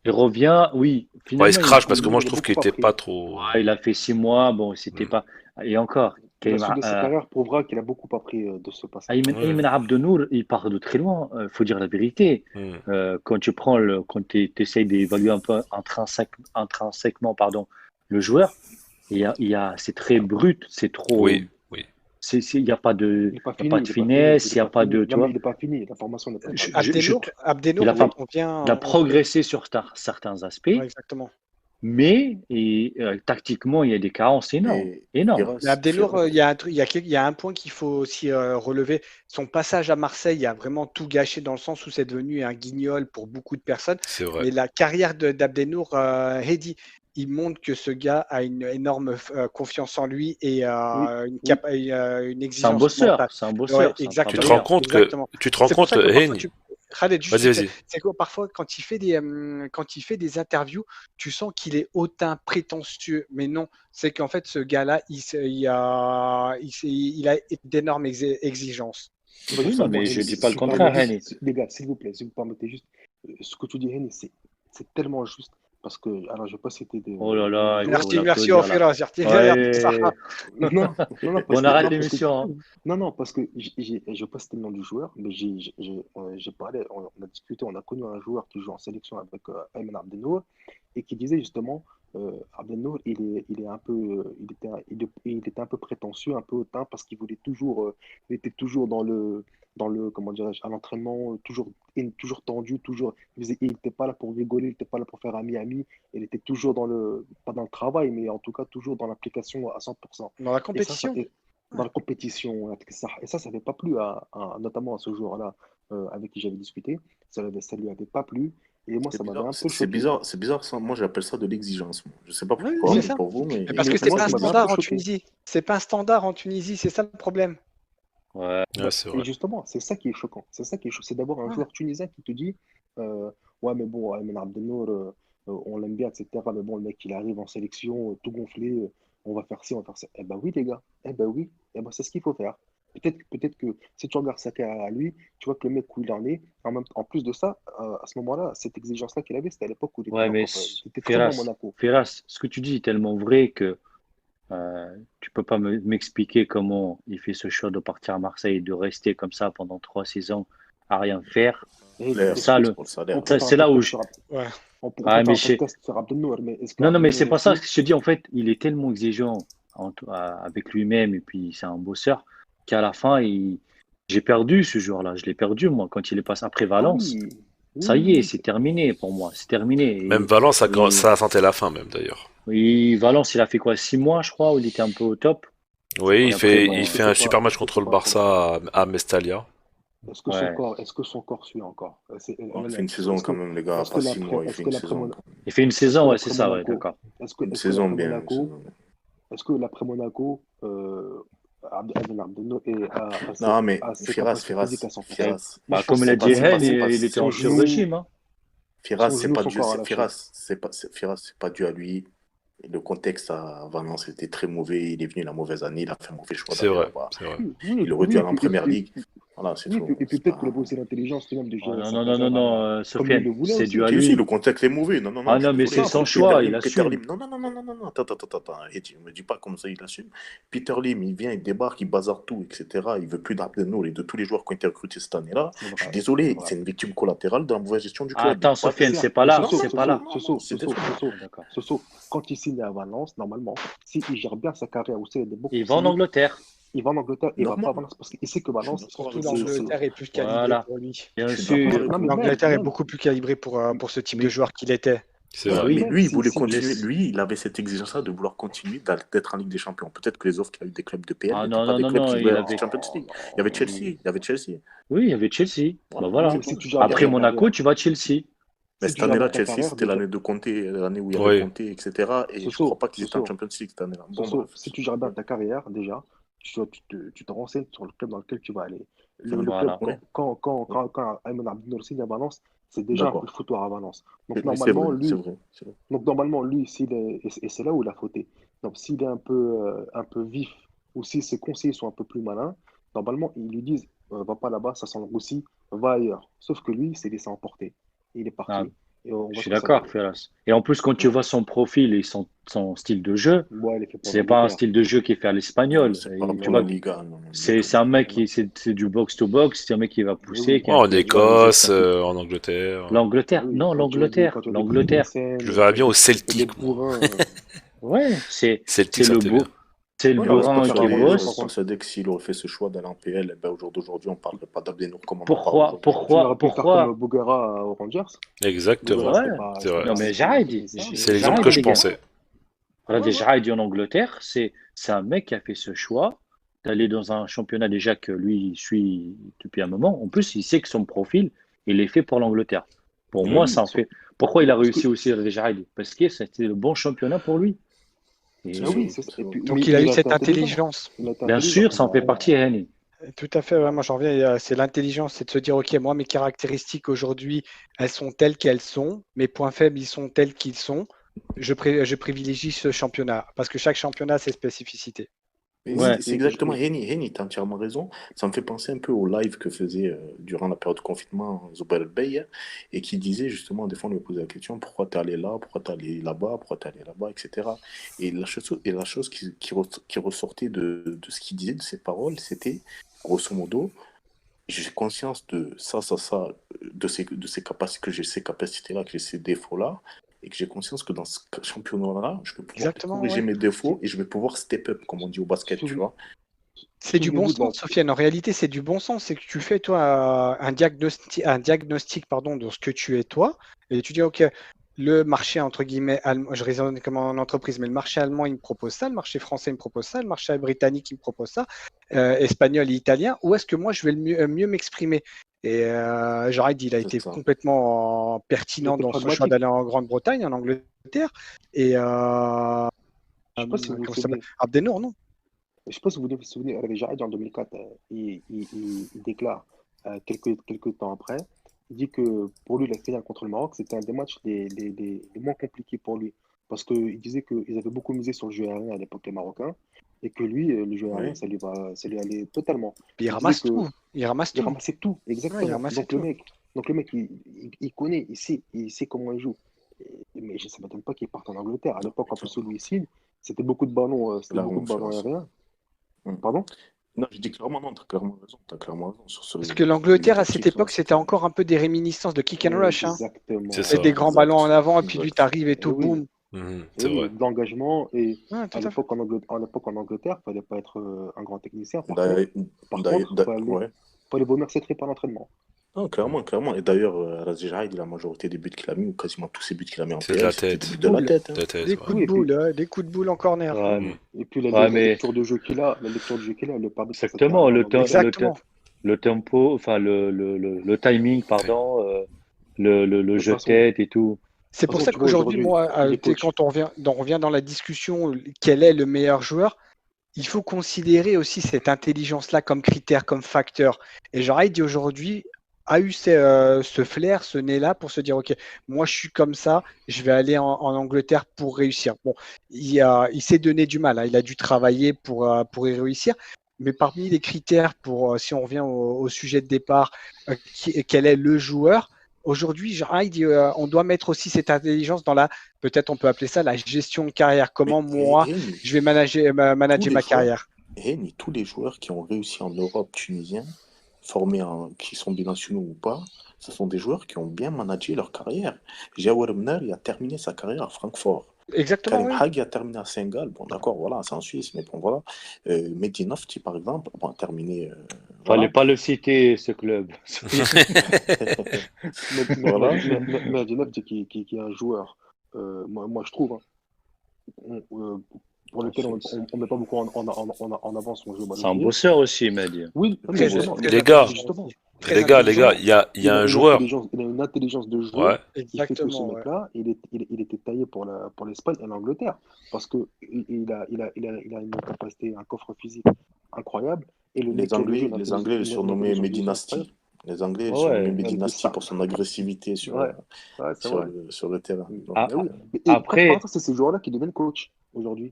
il revient. Oui, Ouais, il se finalement, crache parce que moi Il je a trouve beaucoup qu'il était appris. pas trop. il a fait 6 mois. Bon, c'était Hmm. pas. Et encore, La Karim, suite de sa carrière prouvera qu'il a beaucoup appris de ce passage. Ouais. Ayman Abdenour, il part de très loin. Il faut dire la vérité. Hmm. Quand tu essayes d'évaluer un peu intrinsèquement, pardon, le joueur, c'est très brut, c'est trop. Oui, oui. Il n'y a pas de, Il n'est pas il y a fini, pas il de n'est pas fini, finesse, il il n'est n'y a pas pas fini. de, tu Non, mais vois. il n'est pas fini, la formation n'est pas Je- terminée. je- je- Abdenour, il a, en fait- fait, on vient. il a progressé sur certains aspects, Ouais, exactement. mais tactiquement, il y a des carences énormes, Mais énormes. Mais Firas, Abdenour, il y a un truc, il y a un point qu'il faut aussi relever. Son passage à Marseille a vraiment tout gâché dans le sens où c'est devenu un guignol pour beaucoup de personnes. C'est vrai. Mais la carrière d'Abdenour, Heidi, il montre que ce gars a une énorme confiance en lui et Oui, oui. une C'est un exigence mentale. bosseur, c'est un Ouais, bosseur, c'est un Tu te rends exactement, travailleur. compte que, exactement. tu te rends C'est pour compte, ça que parfois Hen, Khaled, juste vas-y, vite fait, vas-y. c'est que parfois quand il fait des interviews, tu sens qu'il est hautain, prétentieux, mais non, c'est qu'en fait ce gars-là, il a d'énormes exigences. Bah, Oui, non, justement, mais je Henny, dis si pas si le tu me permets contraire, juste, Henny. les gars, s'il vous plaît, si vous me permettez juste, ce que tu dis, Henny, c'est tellement juste. Parce que, alors, je ne vais pas citer Oh là de nom de là, il faut joueur. Merci l'applaudir là. Ophira, Ouais, Non, non, non, on parce que, arrête non, parce que, l'émission, hein. non, non, parce que je ne vais pas citer le nom du joueur, mais j'ai parlé, on a discuté, on a connu un joueur qui joue en sélection avec Ayman Abdenour et qui disait justement, Abdenour, il est un peu, il était un peu prétentieux, un peu hautain parce qu'il voulait toujours, il était toujours comment dirais-je, à l'entraînement, toujours tendu, il n'était pas là pour rigoler, il n'était pas là pour faire ami-ami, il était toujours pas dans le travail, mais en tout cas toujours dans l'application à 100%. dans la Et ça, compétition. dans la compétition, ça n'avait pas plu notamment à ce joueur-là avec qui j'avais discuté, ça lui avait pas plu, et moi c'est ça m'avait bizarre, un peu c'est choqué. bizarre, c'est bizarre ça. Moi, j'appelle ça de l'exigence, moi. Je sais pas Oui, pourquoi c'est Oui, ça. pour vous, Mais parce mais que mais c'est moi, moi pas un ça c'est m'avait un bizarre. peu standard en choqué. Tunisie. C'est pas un standard en Tunisie, c'est ça le problème. Ouais. Ouais, c'est Et vrai. justement, c'est ça qui est choquant. C'est ça qui est choquant. C'est d'avoir un Ouais. joueur tunisien qui te dit ouais, mais bon, Ayman Abdenour, on l'aime bien, etc. Mais bon, le mec, il arrive en sélection, tout gonflé, on va faire ci, on va faire ça. Eh ben oui, les gars. Eh ben oui. Eh ben, c'est ce qu'il faut faire. Peut-être que si tu regardes sa carrière à lui, tu vois que le mec où il en est, en plus de ça, à ce moment-là, cette exigence-là qu'il avait, c'était à l'époque où il Ouais, était mais encore, il était très bon à Monaco. Firas, ce que tu dis est tellement vrai que tu peux pas m'expliquer comment il fait ce choix de partir à Marseille et de rester comme ça pendant 3 saisons à rien faire. Et L'air, je Ça, t'explique. c'est pour le salaire. On pourrait faire un c'est là où podcast je. Ouais. on Ah, pourrait faire mais un podcast sur Abdenour, mais est-ce non, non, mais qu'Abdenour c'est pas ça aussi, ce que je te dis. En fait, il est tellement exigeant avec lui-même et puis c'est un bosseur qu'à la fin, j'ai perdu ce joueur-là. Je l'ai perdu, moi, quand il est passé après ah Valence. oui, oui, Ça y est, oui, c'est terminé pour moi. C'est terminé. Même Valence, Et, ça a senté la fin, même d'ailleurs. Valence, il a fait quoi? 6 mois, je crois, où il était un peu au top. Oui, Et après, il bon, fait un super match c'était contre le pas trop. Barça à Mestalia. ouais. Est-ce que son corps suit encore? Il fait une saison quand même, les gars, pas 6 mois, il Est-ce fait que une saison. Il fait une est-ce que saison, ouais, c'est l'après ça, ouais, Monaco, d'accord. Une est-ce que saison l'après bien. Monaco, est-ce que l'après Monaco, Abdel Abdenour Non, mais a ses Firas, capacités physiques à 100%? Et, Moi, bah, je pense comme que l'a dit Hen, c'est pas, il était son en genou, sur-régime, hein. Firas, son c'est genou, pas son dû, corps a lâché. Firas, c'est pas dû à lui. Et le contexte à Valence était très mauvais. Il est venu la mauvaise année, il a fait un mauvais choix C'est d'aller vrai, là-bas. c'est vrai. Oui, Il oui, aurait dû oui, aller en première ligue. Voilà, c'est Oui, tout. et puis peut-être qu'il avait aussi l'intelligence tout de même de gérer Non, sa non, non, non, carrière non, comme lui Sofiane, le voulait c'est aussi. dû à Si, si, lui. le contexte est mauvais. Non, non, non, Ah je suis non, mais désolé. c'est son Peter choix, il Lim, Peter assume. Lim. Non, non, non, non, non, non, non. Attends. Et me dis pas comme ça, il assume. Peter Lim, il vient, il débarque, il bazarde tout, etc. Il veut plus d'Abdenour et de tous les joueurs qui ont été recrutés cette année-là. C'est Je suis vrai, c'est désolé, vrai. c'est une victime collatérale de la mauvaise gestion du Ah, club. Il attends, faut pas Sofiane, dire. c'est pas Mais là, Non, non, c'est pas là. c'était ça. Ah, d'accord. Quand il signe à Valence, normalement, s'il gère bien sa carrière, ou s'il a des bons Il va en conseillers, Angleterre. il va en Angleterre, il va pas à Normal. Valence parce qu'il sait que Je suis Valence, d'accord Surtout avec vous. l'Angleterre est plus calibrée Voilà, pour lui. bien Je suis d'accord sûr. avec non, vous. mais L'Angleterre est même, beaucoup plus calibrée pour ce type de Mais, joueur qu'il était. C'est Ouais, vrai. oui, mais lui, il voulait si, continuer. laisse. Lui, il avait cette exigence-là de vouloir continuer d'être en Ligue des Champions. Peut-être que les offres qu'il y a eu des clubs de PL Ah n'étaient non, pas non, des non, clubs non, qui il jouaient en avait. Champions League. Il y avait Chelsea. Il y avait Chelsea. Oui, il y avait Chelsea. Bah Voilà. oui, voilà. mais si tu gères bien Après ta Monaco, carrière, tu vas à Chelsea. Mais si cette tu gères bien année-là, ta Chelsea, carrière, c'était déjà, l'année de Conte, l'année où il y avait Oui. Conte, etc. Et je crois Soso, pas qu'ils étaient en Soso, Champions League cette année-là. Bon, Soso, bref. si tu gères bien ta carrière, déjà, tu te renseignes sur le club dans lequel tu vas aller. Le club, Voilà. Ouais, quand Ayman Abdenour signe à Valence, c'est déjà un peu le d'accord. foutoir à Valence. Mais c'est vrai, c'est vrai. C'est vrai. Donc normalement, lui, et c'est là où il a fauté. Donc s'il est un peu vif, ou si ses conseillers sont un peu plus malins, normalement, ils lui disent, va pas là-bas, ça sent le roussi, va ailleurs. Sauf que lui, il s'est laissé emporter. Il est Ah, parti, et on je voit ce suis que ça a d'accord, donné. Ferras. Et en plus, quand tu Voilà. vois son profil et son style de jeu, Moi, il est fait pour c'est pas un l'Angleterre. style de jeu qui est fait à Non, l'espagnol. c'est pas Et tu pour la vois, Liga. Non, non, du c'est tout. un mec Non. c'est du box to box, c'est un mec qui va Mais pousser, oui, Ouais, en qui va jouer Écosse, tapis. en Angleterre. mais L'Angleterre, oui, non, quand l'Angleterre, tu as des coups de l'Angleterre. Je le mécène, verrais bien au tu fais des Celtic, moi. bourrins. Ouais, Celtic, c'est ça me le plaît bien. beau, c'est le Ouais, Non, mais mais après, bourrin ta qui carrière, persuadé, bosse. persuadé que s'il aurait fait ce choix d'aller en PL, eh ben, au jour d'aujourd'hui, on ne parlerait pas d'Abdenour comme on en parle Pourquoi, aujourd'hui. il pourquoi, aurait pu faire comme pourquoi? Bougara aux Rangers. Bougara, Exactement. Ouais. C'est vrai. Non mais c'était j'arrête, c'était ça, C'est mais l'exemple j'arrête que je les gars. pensais. Regardez, ouais. Gerrard en Angleterre, c'est un mec qui a fait ce choix d'aller dans un championnat déjà que lui il suit depuis un moment. En plus, il sait que son profil, il est fait pour l'Angleterre. Pour Mais moi, oui, ça en fait. Pourquoi il a parce que, réussi aussi, Gerrard? Parce que c'était le bon championnat pour lui. C'est mais sûr. oui, Et c'est ça. C'est Et vrai. puis, Donc mais il a eu il a été cette intelligent. intelligence. Il a été bien intelligent. sûr, ça en fait partie, Henny. Tout à fait, ouais, moi j'en reviens, c'est l'intelligence, c'est de se dire, ok, moi mes caractéristiques aujourd'hui, elles sont telles qu'elles sont, mes points faibles, ils sont tels qu'ils sont, je privilégie ce championnat, parce que chaque championnat a ses spécificités. Mais Oui, Ouais. c'est exactement, Henny, tu as entièrement raison. Ça me fait penser un peu au live que faisait durant la période de confinement Zubair Bey, et qui disait justement, des fois on lui posait la question, pourquoi tu es allé là, pourquoi tu es allé là-bas, pourquoi tu es allé là-bas, etc. Et la chose qui ressortait de ce qu'il disait, de ses paroles, c'était, grosso modo, j'ai conscience de ça, de ces capacités, que j'ai ces capacités-là, que j'ai ces défauts-là, et que j'ai conscience que dans ce championnat-là, je vais pouvoir Exactement, corriger ouais. mes défauts et je vais pouvoir step up, comme on dit au basket, tu Souvenez- vois. C'est du bon Souvenez-vous de la. sens, Sofiane. En réalité, c'est du bon sens. C'est que tu fais, toi, un diagnostic, pardon, de ce que tu es, toi, et tu dis, OK, le marché, entre guillemets, allemand, je raisonne comme en entreprise, mais le marché allemand, il me propose ça, le marché français, il me propose ça, le marché britannique, il me propose ça, espagnol et italien, où est-ce que moi, je vais mieux m'exprimer? Et Jared, il a C'est été ça. complètement Il pertinent était dans son choix pragmatique. d'aller en Grande-Bretagne, en Angleterre, et Je sais pas si vous vous comment ça s'appelle? souvenez. Abdennour, non? Je sais pas si vous vous souvenez, avec Jared en 2004, il déclare quelques temps après, il dit que pour lui, la finale contre le Maroc, c'était un des matchs les moins compliqués pour lui. Parce qu'il disait qu'ils avaient beaucoup misé sur le jeu aérien à l'époque, les Marocains, et que lui, le jeu aérien, Oui. ça lui allait totalement. Il Il disait ramasse que tout. Il ramasse il tout. ramassait tout, Ouais, il exactement. ramassait tout. Donc le mec il connaît, il sait comment il joue. Mais ça ne m'étonne pas qu'il parte en Angleterre. À Non, l'époque, mais en plus, où clairement. lui signe, c'était beaucoup Clairement, de ballons Firas. aériens. Mm. Pardon? Non, je dis clairement non, t'as clairement raison. T'as clairement raison sur ce Parce que au niveau l'Angleterre, à cette tactique, là, époque, c'était c'était encore un peu des réminiscences de kick and rush. Hein. C'est Exactement, C'est des ça. grands ballons en exact. avant, et puis lui, Exact. t'arrives et Eh tout, oui, boum. C'est vrai. de l'engagement. Et Ouais, tout à à fait. l'époque en Angleterre, il ne fallait pas être un grand technicien. D'ailleurs, Par contre, ouais. fallait vomir ses tripes à l'entraînement. Non, clairement, clairement. Et d'ailleurs, Razzy Jaïd, la majorité des buts qu'il a mis, ou quasiment tous ses buts qu'il a mis en C'est de PL, la c'était des tête. buts de la Boule. tête. Hein. De la tête, Des ouais. coups de Oui, et puis, boule, des coups de boule en corner. Ouais, Mm. ouais, la mais lecture de jeu qu'il a, le permet de faire sa exactement, carrière en Angleterre. Exactement. le tempo, enfin le timing, pardon, le De toute jeu de façon, tête et tout. C'est pour ça tu vois, qu'aujourd'hui, aujourd'hui, moi, il est tu sais, coach. quand on revient dans la discussion, quel est le meilleur joueur, il faut considérer aussi cette intelligence-là comme critère, comme facteur. Et Jared dit aujourd'hui a eu ce flair, ce nez-là pour se dire, OK, moi je suis comme ça, je vais aller en Angleterre pour réussir. Bon, il s'est donné du mal, hein, il a dû travailler pour y réussir, Mais parmi les critères pour, si on revient au sujet de départ, quel est le joueur? Aujourd'hui, il dit, on doit mettre aussi cette intelligence dans peut-être on peut appeler ça la gestion de carrière. Comment moi, je vais manager ma carrière. Tous les joueurs qui ont réussi en Europe tunisienne, qui sont binationaux ou pas, ce sont des joueurs qui ont bien managé leur carrière. Jawar Mnar, il a terminé sa carrière à Francfort. Exactement. Karim Hag a terminé à Saint-Gall. Bon, d'accord, voilà, c'est en Suisse, mais bon, voilà. Mehdi Nafti, par exemple, a terminé. Fallait pas le citer, ce club. Voilà. Mais Adinab, qui est un joueur, moi je trouve, pour lequel on ne met pas beaucoup en avant son jeu. C'est un bosseur aussi, Mehdi. Oui, les gars, il y a un joueur. Il a une intelligence de jeu qui fait que ce mec-là, il était taillé pour l'Espagne et l'Angleterre. Parce qu'il a une capacité, un coffre physique incroyable. Et les Anglais le surnommaient Medinasti. Les Anglais le surnommaient Medinasti pour son agressivité sur le terrain. Après, c'est ces joueurs-là qui deviennent coach aujourd'hui.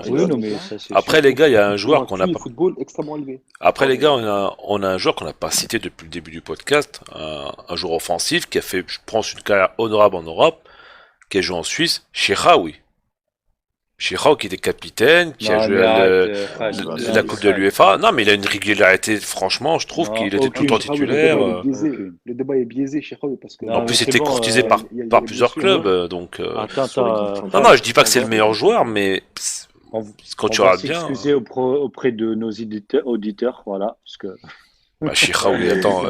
Oui, non, mais après, les gars, il y a un joueur qu'on n'a pas. Football extrêmement élevé. Après, les gars, on a un joueur qu'on n'a pas cité depuis le début du podcast, un joueur offensif qui a fait, je pense, une carrière honorable en Europe, qui a joué en Suisse, Chiraoui. Chiraoui qui était capitaine, qui a joué la Coupe de l'UEFA. Non, mais il a une régularité, franchement, je trouve qu'il était tout le temps titulaire. Le débat est biaisé, Chiraoui, parce que. En plus, il était courtisé par plusieurs clubs, donc. Non, je dis pas que c'est le meilleur joueur, mais. Quand tu regardes bien. Excusez auprès de nos auditeurs, voilà, parce que. Bah, Chiraoui, attends.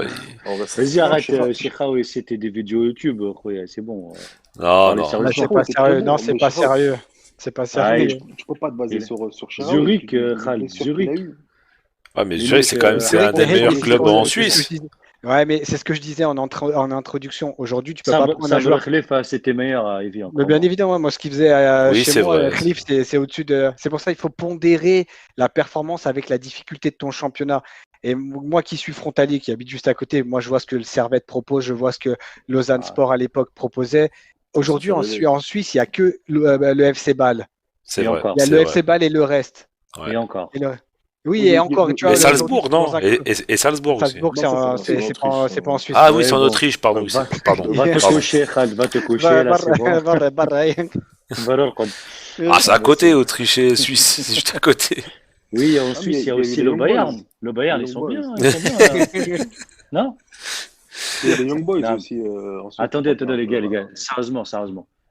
Vas-y, arrête, Chiraoui, c'était des vidéos YouTube, c'est bon. Non, c'est pas sérieux. Non, c'est pas sérieux. C'est pas sérieux. Tu peux pas te baser sur Chiraoui. Zurich. Ouais, mais Zurich, c'est quand même un des meilleurs clubs en Suisse. Ouais, mais c'est ce que je disais en introduction. Aujourd'hui, tu peux pas prendre un joueur. Khelif, c'était meilleur à Evian. Mais bien évidemment, moi, ce qu'il faisait chez moi, Khelif, c'est au-dessus de. C'est pour ça qu'il faut pondérer la performance avec la difficulté de ton championnat. Et moi qui suis frontalier, qui habite juste à côté, moi, je vois ce que le Servette propose, je vois ce que Lausanne Sport à l'époque proposait. Aujourd'hui, en Suisse, il n'y a que le FC Bâle. C'est vrai. Il y a le FC Bâle et le reste. Et encore. Oui, et encore. Et Salzbourg, non? Et Salzbourg aussi. Salzbourg, c'est pas en Suisse. Ah oui, c'est en Autriche, pardon. Va te coucher, Khal, va te coucher. Ah, c'est à côté, Autriche et Suisse, c'est juste à côté. Oui, en Suisse, il y a aussi le Bayern. Le Bayern, ils sont bien. Non? Il y a des Young Boys aussi. Attendez, les gars. Sérieusement.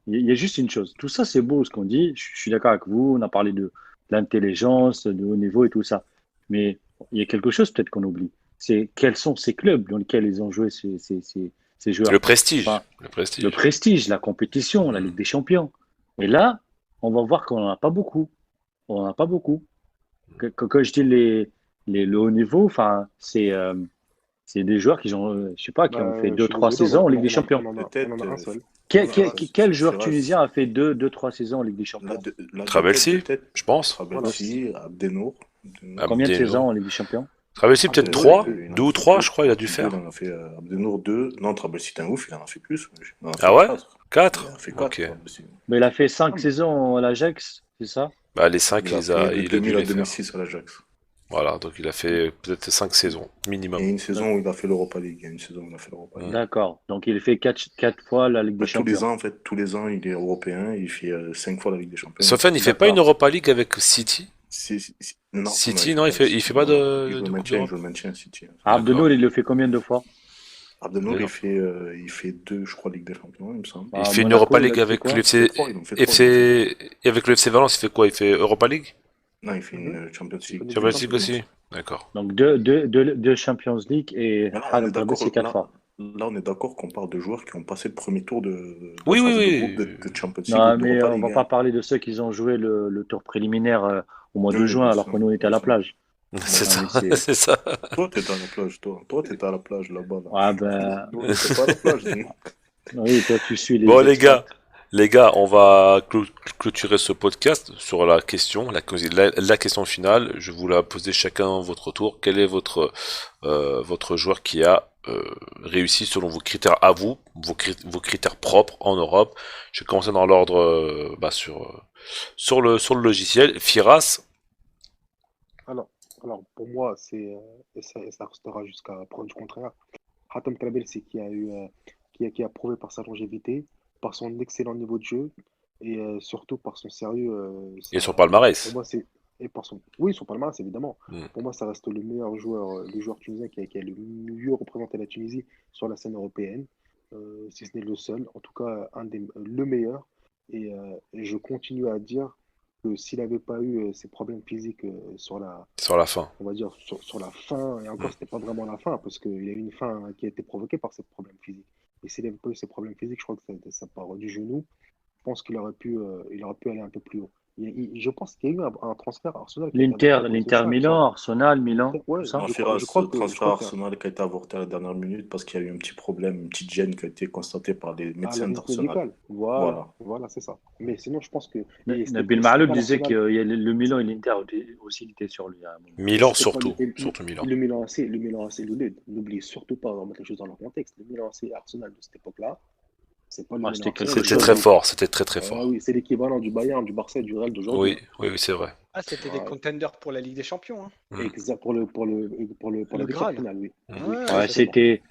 Il y a juste une chose. Tout ça, c'est beau ce qu'on dit. Je suis d'accord avec vous. On a parlé de l'intelligence, de haut niveau et tout ça. Mais il y a quelque chose peut-être qu'on oublie. C'est quels sont ces clubs dans lesquels ils ont joué ces joueurs. Le prestige. Le prestige, la compétition, la Ligue des Champions. Et là, on va voir qu'on n'en a pas beaucoup. Quand je dis le haut niveau, c'est des joueurs qui ont, je sais pas, qui ont fait 2-3 saisons en Ligue des Champions. Quel joueur tunisien a fait 2-3 saisons en Ligue des Champions? Trabelsi, je pense. Trabelsi, Abdenour. Combien de saisons en Ligue des Champions? Trabelsi, peut-être 3, 2 ou 3, je crois, il a dû faire. Il en a fait Abdenour 2. Non, Trabelsi, t'es un ouf, il en a fait plus. Ah ouais? 4? Il a fait 4. Mais il a fait 5 saisons à l'Ajax, c'est ça? Bah, les 5, il a dû les faire. 2006 à l'Ajax. Voilà, donc il a fait peut-être 5 saisons, minimum. Et une saison où il a fait l'Europa League. D'accord. Donc il fait 4 fois la Ligue des Champions. Tous les ans, il est européen. Il fait 5 fois la Ligue des Champions. Sofiane, il fait pas une Europa League avec City? Non. City, non, il fait pas de Je le maintiens, City. Abdenour, il le fait combien de fois? Abdenour, il fait 2, je crois, Ligue des Champions, il me semble. Il fait une Europa League avec le FC Valence, il fait quoi? Il fait Europa League? Non, il fait une Champions League. Champions League aussi? D'accord. Donc deux Champions League et c'est 4 fois. Là, on est d'accord qu'on parle de joueurs qui ont passé le premier tour de Champions League. Non, mais on va pas parler de ceux qui ont joué le tour préliminaire au mois de juin, alors que nous, on était à la plage. C'est ça. Toi, t'étais à la plage, Toi, t'étais à la plage là-bas. Ah ben. Nous, on n'était pas à la plage. Oui, toi, tu suis les. Bon, les gars, on va clôturer ce podcast sur la question, la question finale. Je vous la poser chacun à votre tour. Quel est votre joueur qui a réussi selon vos critères à vous, vos critères propres en Europe? Je vais commencer dans l'ordre sur le logiciel. Firas. Alors, Alors, pour moi, et ça restera jusqu'à preuve du contraire. Hatem Trabelsi qui a prouvé par sa longévité, par son excellent niveau de jeu et surtout par son sérieux. Et son Pour palmarès. moi, et par oui, son palmarès évidemment. Hmm. Pour moi, ça reste le meilleur joueur, le joueur tunisien qui a le mieux représenté la Tunisie sur la scène européenne, si ce n'est le seul, en tout cas le meilleur. Et je continue à dire que s'il n'avait pas eu ces problèmes physiques Sur la fin. on va dire, sur la fin, et Hmm. encore, c'était pas vraiment la fin, parce qu'il y a eu une fin qui a été provoquée par ces problèmes physiques. Et s'il n'avait pas eu ces problèmes physiques, je crois que ça part du genou. Je pense qu'il aurait pu aller un peu plus haut. Je pense qu'il y a eu un transfert à Arsenal qui a été L'Inter, avorté à cause de l'Inter ça, il me semble. Milan, Arsenal, Milan, tout Ouais, ça. Non, je Firas, crois le je transfert crois à que Arsenal qui a été avorté à la dernière minute parce qu'il y a eu un petit problème, une petite gêne qui a été constatée par les à la médecins visite d'Arsenal. médicale. Voilà, Voilà. voilà, c'est ça. Mais sinon, je pense que Nabil c'était Mahloud pas disait l'Arsenal. que le Milan et l'Inter aussi il était sur lui à un moment. Milan C'était pas surtout. Surtout Milan. Le Milan AC, n'oubliez surtout pas de remettre les choses dans leur contexte. Le Milan AC et Arsenal de cette époque-là, c'est pas le Ouais, Milan c'était Arsenal quelque C'était chose, très hein. fort. C'était très très Ah fort. oui, c'est l'équivalent du Bayern, du Barça et du Real d'aujourd'hui, Oui, hein. oui, oui, c'est vrai. Ah, c'était des Ah, contenders pour la Ligue des Champions, hein. Hmm. exact pour la Le victoire Graal. finale, oui. Hmm. Oui, Ouais, Ouais, exactement. c'était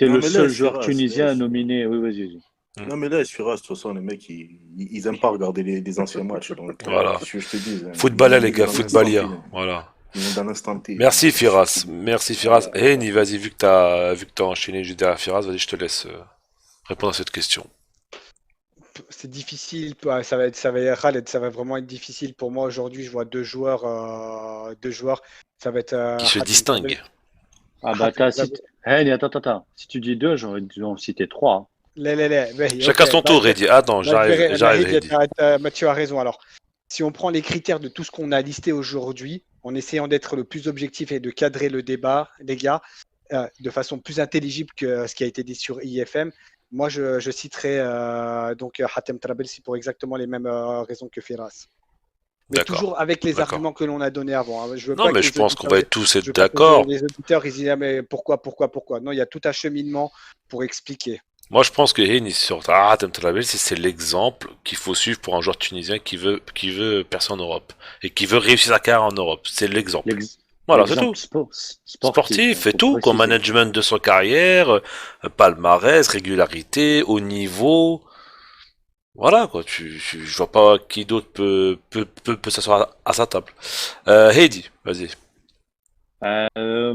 Non, le mais là, seul joueur Firas, tunisien nominé. Oui, vas-y. Hmm. non, mais là, Firas, de toute façon, les mecs, ils aiment pas regarder les anciens matchs. Donc, Voilà. je te dis, hein, ils Footballien, vont les vivre gars, dans l'instant T. footballia. Hein. Voilà. Ils vont dans l'instant T. Merci Donc, je te Firas. dis. Merci Firas. Voilà, Henny, vas-y, vu que t'as enchaîné juste derrière Firas, vas-y, je te laisse répondre à cette question. C'est difficile, Khaled, ça va vraiment être difficile pour moi aujourd'hui. Je vois deux joueurs. Ça va être Qui se Hatem Trabelsi. distingue. Ah bah Hatem Trabelsi. Hey, attends. Si tu dis deux, j'aurais dû en citer trois, hein. باهي، Chacun ok. son tour, Reddy. Attends, j'arrive, Reddy. Mathieu a raison. Alors, si on prend les critères de tout ce qu'on a listé aujourd'hui, en essayant d'être le plus objectif et de cadrer le débat, les gars, de façon plus intelligible que ce qui a été dit sur IFM, moi je citerai donc Hatem Trabelsi pour exactement les mêmes raisons que Firas. Mais D'accord. toujours avec les D'accord. arguments que l'on a donnés avant, hein. Je veux Non, pas mais que je les pense qu'on auditeurs, va être tous je être veux pas que d'accord. les auditeurs ils disent ah, mais pourquoi. Non, il y a tout un cheminement pour expliquer. Moi, je pense que Henny sur Hatem Trabelsi, c'est l'exemple qu'il faut suivre pour un joueur tunisien qui veut percer en Europe et qui veut réussir sa carrière en Europe. C'est l'exemple. Voilà, c'est tout. L'exemple Sportif et faut tout, comme préciser. management de son carrière, palmarès, régularité, haut niveau. Voilà, quoi. Je vois pas qui d'autre peut s'asseoir à sa table. Heidi, vas-y. Euh,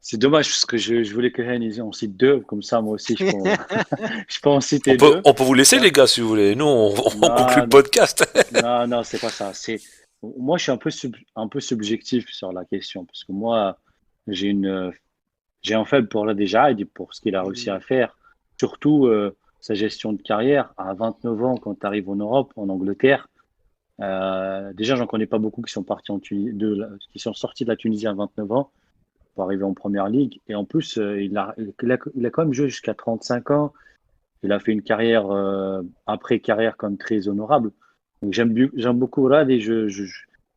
c'est dommage parce que je voulais que Hen en cite deux, comme ça moi aussi je peux en citer deux. On peut vous laisser, Ouais. les gars, si vous voulez. Nous, on conclut le Non, podcast. non, c'est pas ça. Moi, je suis un peu subjectif sur la question parce que moi, j'ai j'ai un faible pour déjà et pour ce qu'il a réussi à faire. Surtout sa gestion de carrière à 29 ans quand tu arrives en Europe, en Angleterre. Déjà, j'en connais pas beaucoup qui sont partis qui sont sortis de la Tunisie à 29 ans pour arriver en première ligue. Et en plus, il a quand même joué jusqu'à 35 ans. Il a fait une carrière après carrière comme très honorable. Donc j'aime beaucoup Rad et je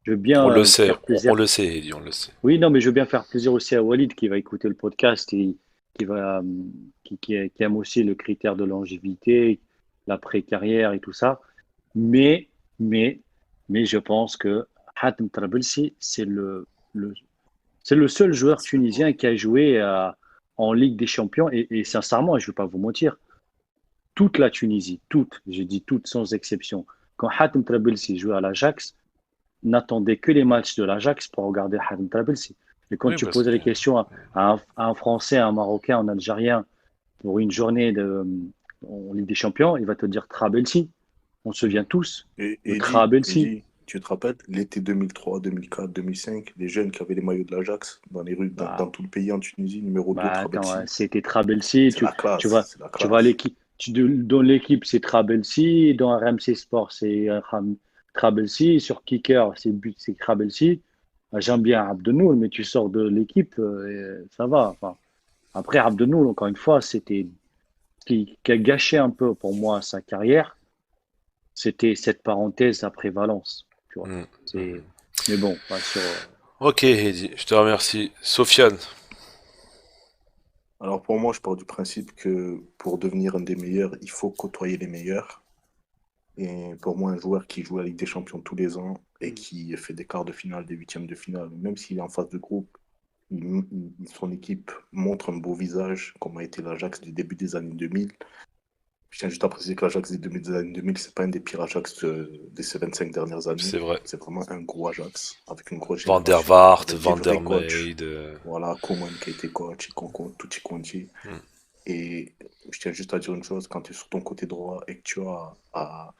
veux bien On le sait, faire plaisir. on le sait, Heidi, on le sait. Oui, non, mais je veux bien faire plaisir aussi à Walid qui va écouter le podcast et qui va qui aime aussi le critère de longévité, l'après-carrière et tout ça. Mais mais je pense que Hatem Trabelsi c'est le seul joueur tunisien qui a joué en Ligue des Champions et sincèrement, je ne vais pas vous mentir, toute la Tunisie, j'ai dit toute sans exception, quand Hatem Trabelsi jouait à l'Ajax, n'attendait que les matchs de l'Ajax pour regarder Hatem Trabelsi. Et quand Oui, tu parce posais que les questions à un Français, à un Marocain, à un Algérien pour une journée en Ligue des Champions, il va te dire Trabelsi. On se souvient tous de Trabelsi. Tu te rappelles, l'été 2003, 2004, 2005, les jeunes qui avaient les maillots de l'Ajax dans les rues, dans tout le pays en Tunisie, numéro 2, Attends, Trabelsi. c'était Trabelsi. C'est la classe. C'est la Tu vois classe. l'équipe. Dans l'équipe, c'est Trabelsi. Dans RMC Sport, c'est Trabelsi. Sur Kicker, c'est Trabelsi. J'aime bien Abdenoul, mais tu sors de l'équipe, ça va. Enfin, après, Abdenoul, encore une fois, c'était qui a gâché un peu pour moi sa carrière. C'était cette parenthèse après Valence. Tu vois. Mm. Mais bon, pas sur. Ok, Heidi, je te remercie. Sofiane. Alors pour moi, je pars du principe que pour devenir un des meilleurs, il faut côtoyer les meilleurs. Et pour moi, un joueur qui joue la Ligue des Champions tous les ans et qui fait des quarts de finale, des huitièmes de finale, même s'il est en phase de groupe, son équipe montre un beau visage, comme a été l'Ajax du début des années 2000. Je tiens juste à préciser que l'Ajax des début des années 2000, c'est pas un des pires Ajax de ces 25 dernières années. C'est vrai. C'est vraiment un gros Ajax, avec une grosse Van der génération, Vaart, avec des Van der vrais coachs. Meijden. Voilà, Koeman qui a été coach, Tucci Conti. Et je tiens juste à dire une chose, quand tu es sur ton côté droit et que tu as à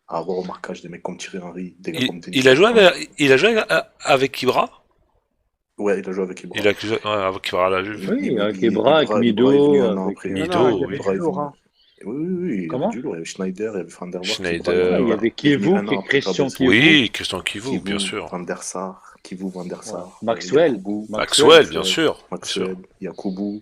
avoir au marquage des mecs comme Thierry Henry, des gars comme Denis Il a joué Bergkamp. il a joué avec Ibra? Ouais, il a joué avec Ibra. Il a joué avec Ibra à la Juve. Oui, avec Ibra, avec Ibra est Mido, venu un an avec après. Mido, il y avait oui. Ibra est du lourd, venu. hein. Oui, il y Comment? avait du lourd. Il y avait Schneider, il y avait Van der Vaart, Schneider. Ibra, Ah, il y avait il est venu Kivu, un an après Christian Trabzonspor. Kivu, Oui, Christian Kivu, bien sûr. Van der Sar, Kivu Van der Sar, Maxwell, Yakubu, Maxwell, bien sûr. Bien sûr. Maxwell, Yakubu,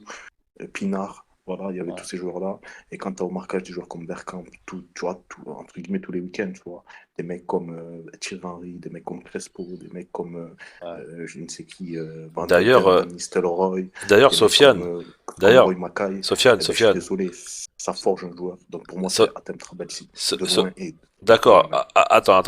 Pinard. Voilà, il y avait Ouais. tous ces joueurs-là. Et quand tu as au marquage des joueurs comme Bergkamp, tu vois, entre guillemets, tous les week-ends, tu vois, des mecs comme Thierry Henry, des mecs comme Crespo, des mecs comme je ne sais qui, Van Nistelrooy, D'ailleurs, des mecs Sofiane, comme Roy Mackay. Sofiane, Je suis désolé, ça forge un joueur. Donc pour moi, c'est Hatem Trabelsi. De loin et D'accord. Attends.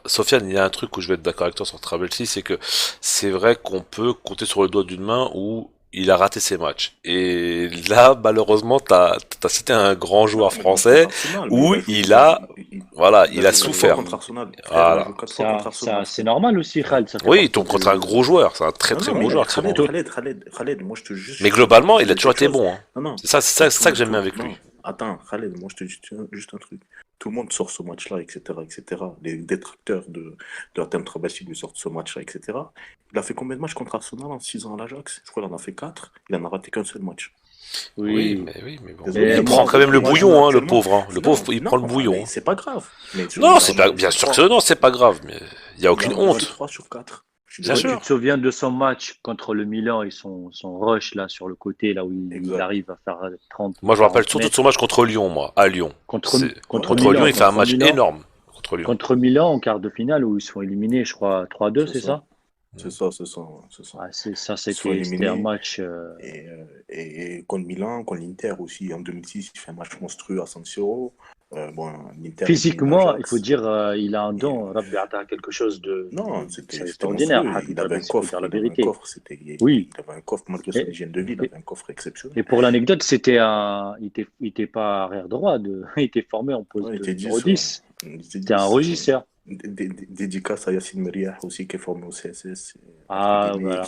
Sofiane, il y a un truc où je vais être d'accord avec toi sur Trabelsi, c'est que c'est vrai qu'on peut compter sur le doigt d'une main où il a raté ses matchs. Et là, malheureusement, t'as cité un grand joueur français où il a souffert. Contre Arsenal. Voilà. C'est normal aussi, Khaled. Ça fait Oui, il partie tombe contre un gros joueur. C'est un très bon joueur. Khaled, moi je te juste. Mais globalement, il a toujours été bon. Hein. Non. C'est ça que j'aime bien avec lui. Attends, Khaled, moi je te dis juste un truc. Tout le monde sort ce match-là, etc., etc. Les détracteurs de Hatem Trabelsi lui sortent ce match-là, etc. Il a fait combien de matchs contre Arsenal en 6 ans à l'Ajax? Je crois qu'il en a fait 4. Il en a raté qu'un seul match. Oui, mais bon. Désolé, Il prend quand même le bouillon, hein, le pauvre. Hein. Le pauvre, il prend le Mais bouillon. c'est pas grave. Non, c'est pas, bien sûr que non, c'est pas grave, mais il n'y a aucune honte. 3 sur 4. Bien sûr. Tu te souviens de son match contre le Milan et son rush là sur le côté, là où il arrive à faire 30. Moi, je me rappelle surtout de son match contre Lyon, moi, à Lyon. Contre Lyon, il fait un match énorme. Contre Milan en quart de finale où ils sont éliminés, je crois, 3-2, c'est ça? C'est ça. Ah, c'était un match. Et contre Milan, contre l'Inter aussi, en 2006, il fait un match monstrueux à San Siro. Physiquement, il faut dire, il a un don. Rabbi a quelque chose de. Non, c'était extraordinaire. Il avait un coffre. La vérité. Il avait un coffre, malgré son hygiène de vie, il avait un coffre exceptionnel. Et pour l'anecdote, il était pas arrière droit, il était formé en poste de numéro 10. C'était un régisseur. Dédicace à Yassine Meriah aussi, qui est formé au CSS. Ah, voilà.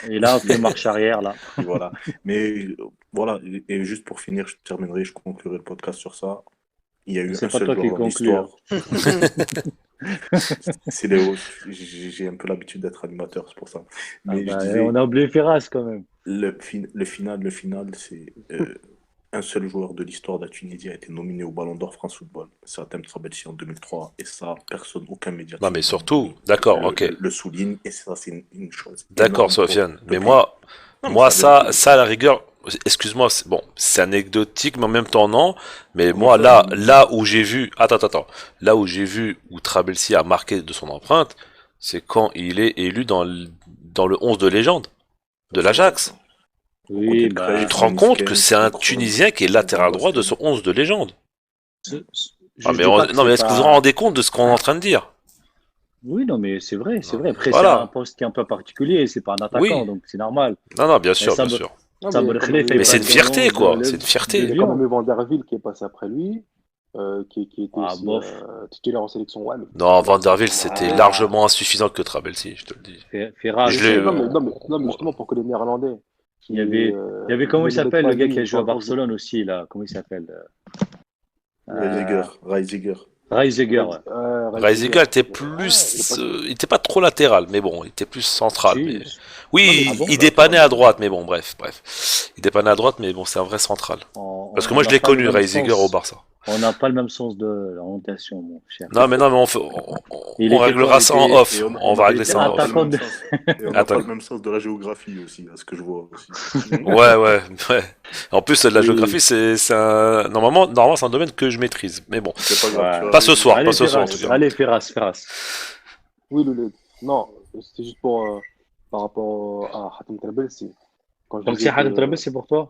Et là, on fait marche arrière, là. Voilà. Mais voilà, et juste pour finir, je terminerai, je conclurai le podcast sur ça. Il y a eu un seul joueur dans l'histoire. C'est Léo, j'ai un peu l'habitude d'être animateur, c'est pour ça. Mais on a oublié Ferraz quand même. Le final, c'est un seul joueur de l'histoire de la Tunisie a été nominé au Ballon d'Or France Football. C'est Hatem Trabelsi en 2003 et ça, personne, aucun média. Non, mais surtout, d'accord, ok. Le souligne et ça, c'est une chose. D'accord, Sofiane. Mais moi, ça, à la rigueur, excuse-moi, c'est anecdotique, mais en même temps non. Mais moi, là où j'ai vu, là où j'ai vu où Trabelsi a marqué de son empreinte, c'est quand il est élu dans le 11 de légende de l'Ajax. Oui, tu te rends compte que c'est un Tunisien qui est latéral droit de son 11 de légende. Mais est-ce que vous vous rendez compte de ce qu'on est en train de dire? Oui, non, mais c'est vrai. Après, c'est un poste qui est un peu particulier, c'est pas un attaquant, donc c'est normal. Non, bien sûr. Mais c'est une fierté, quoi. C'est une fierté. Il y a quand même eu Van der Wiel qui est passé après lui, qui était aussi titulaire en sélection. Ouais, mais... Non, Van der Wiel, c'était largement insuffisant que Trabelsi, je te le dis. Non, mais justement, pour que les Néerlandais. Il y avait comment il s'appelle, le gas qui a joué à Barcelone aussi, là? Comment il s'appelle? Reisiger. Reisiger était plus, il était pas trop latéral, mais bon, il était plus central. Oui, il dépannait à droite, mais bon, bref. Il dépannait à droite, mais bon, c'est un vrai central. Parce que moi, je l'ai connu, Reisiger au Barça. On n'a pas le même sens de l'orientation, mon cher. Non, mais on réglera ça en off. On va régler ça en off. On n'a pas le même sens de la géographie aussi, à ce que je vois aussi. Ouais. En plus, la géographie, c'est normalement, c'est un domaine que je maîtrise. Mais bon, pas ce soir, en tout cas. Allez, Ferraz. Oui, non, c'était juste pour par rapport à Hatem Trabelsi. Donc c'est Hatem Trabelsi pour toi?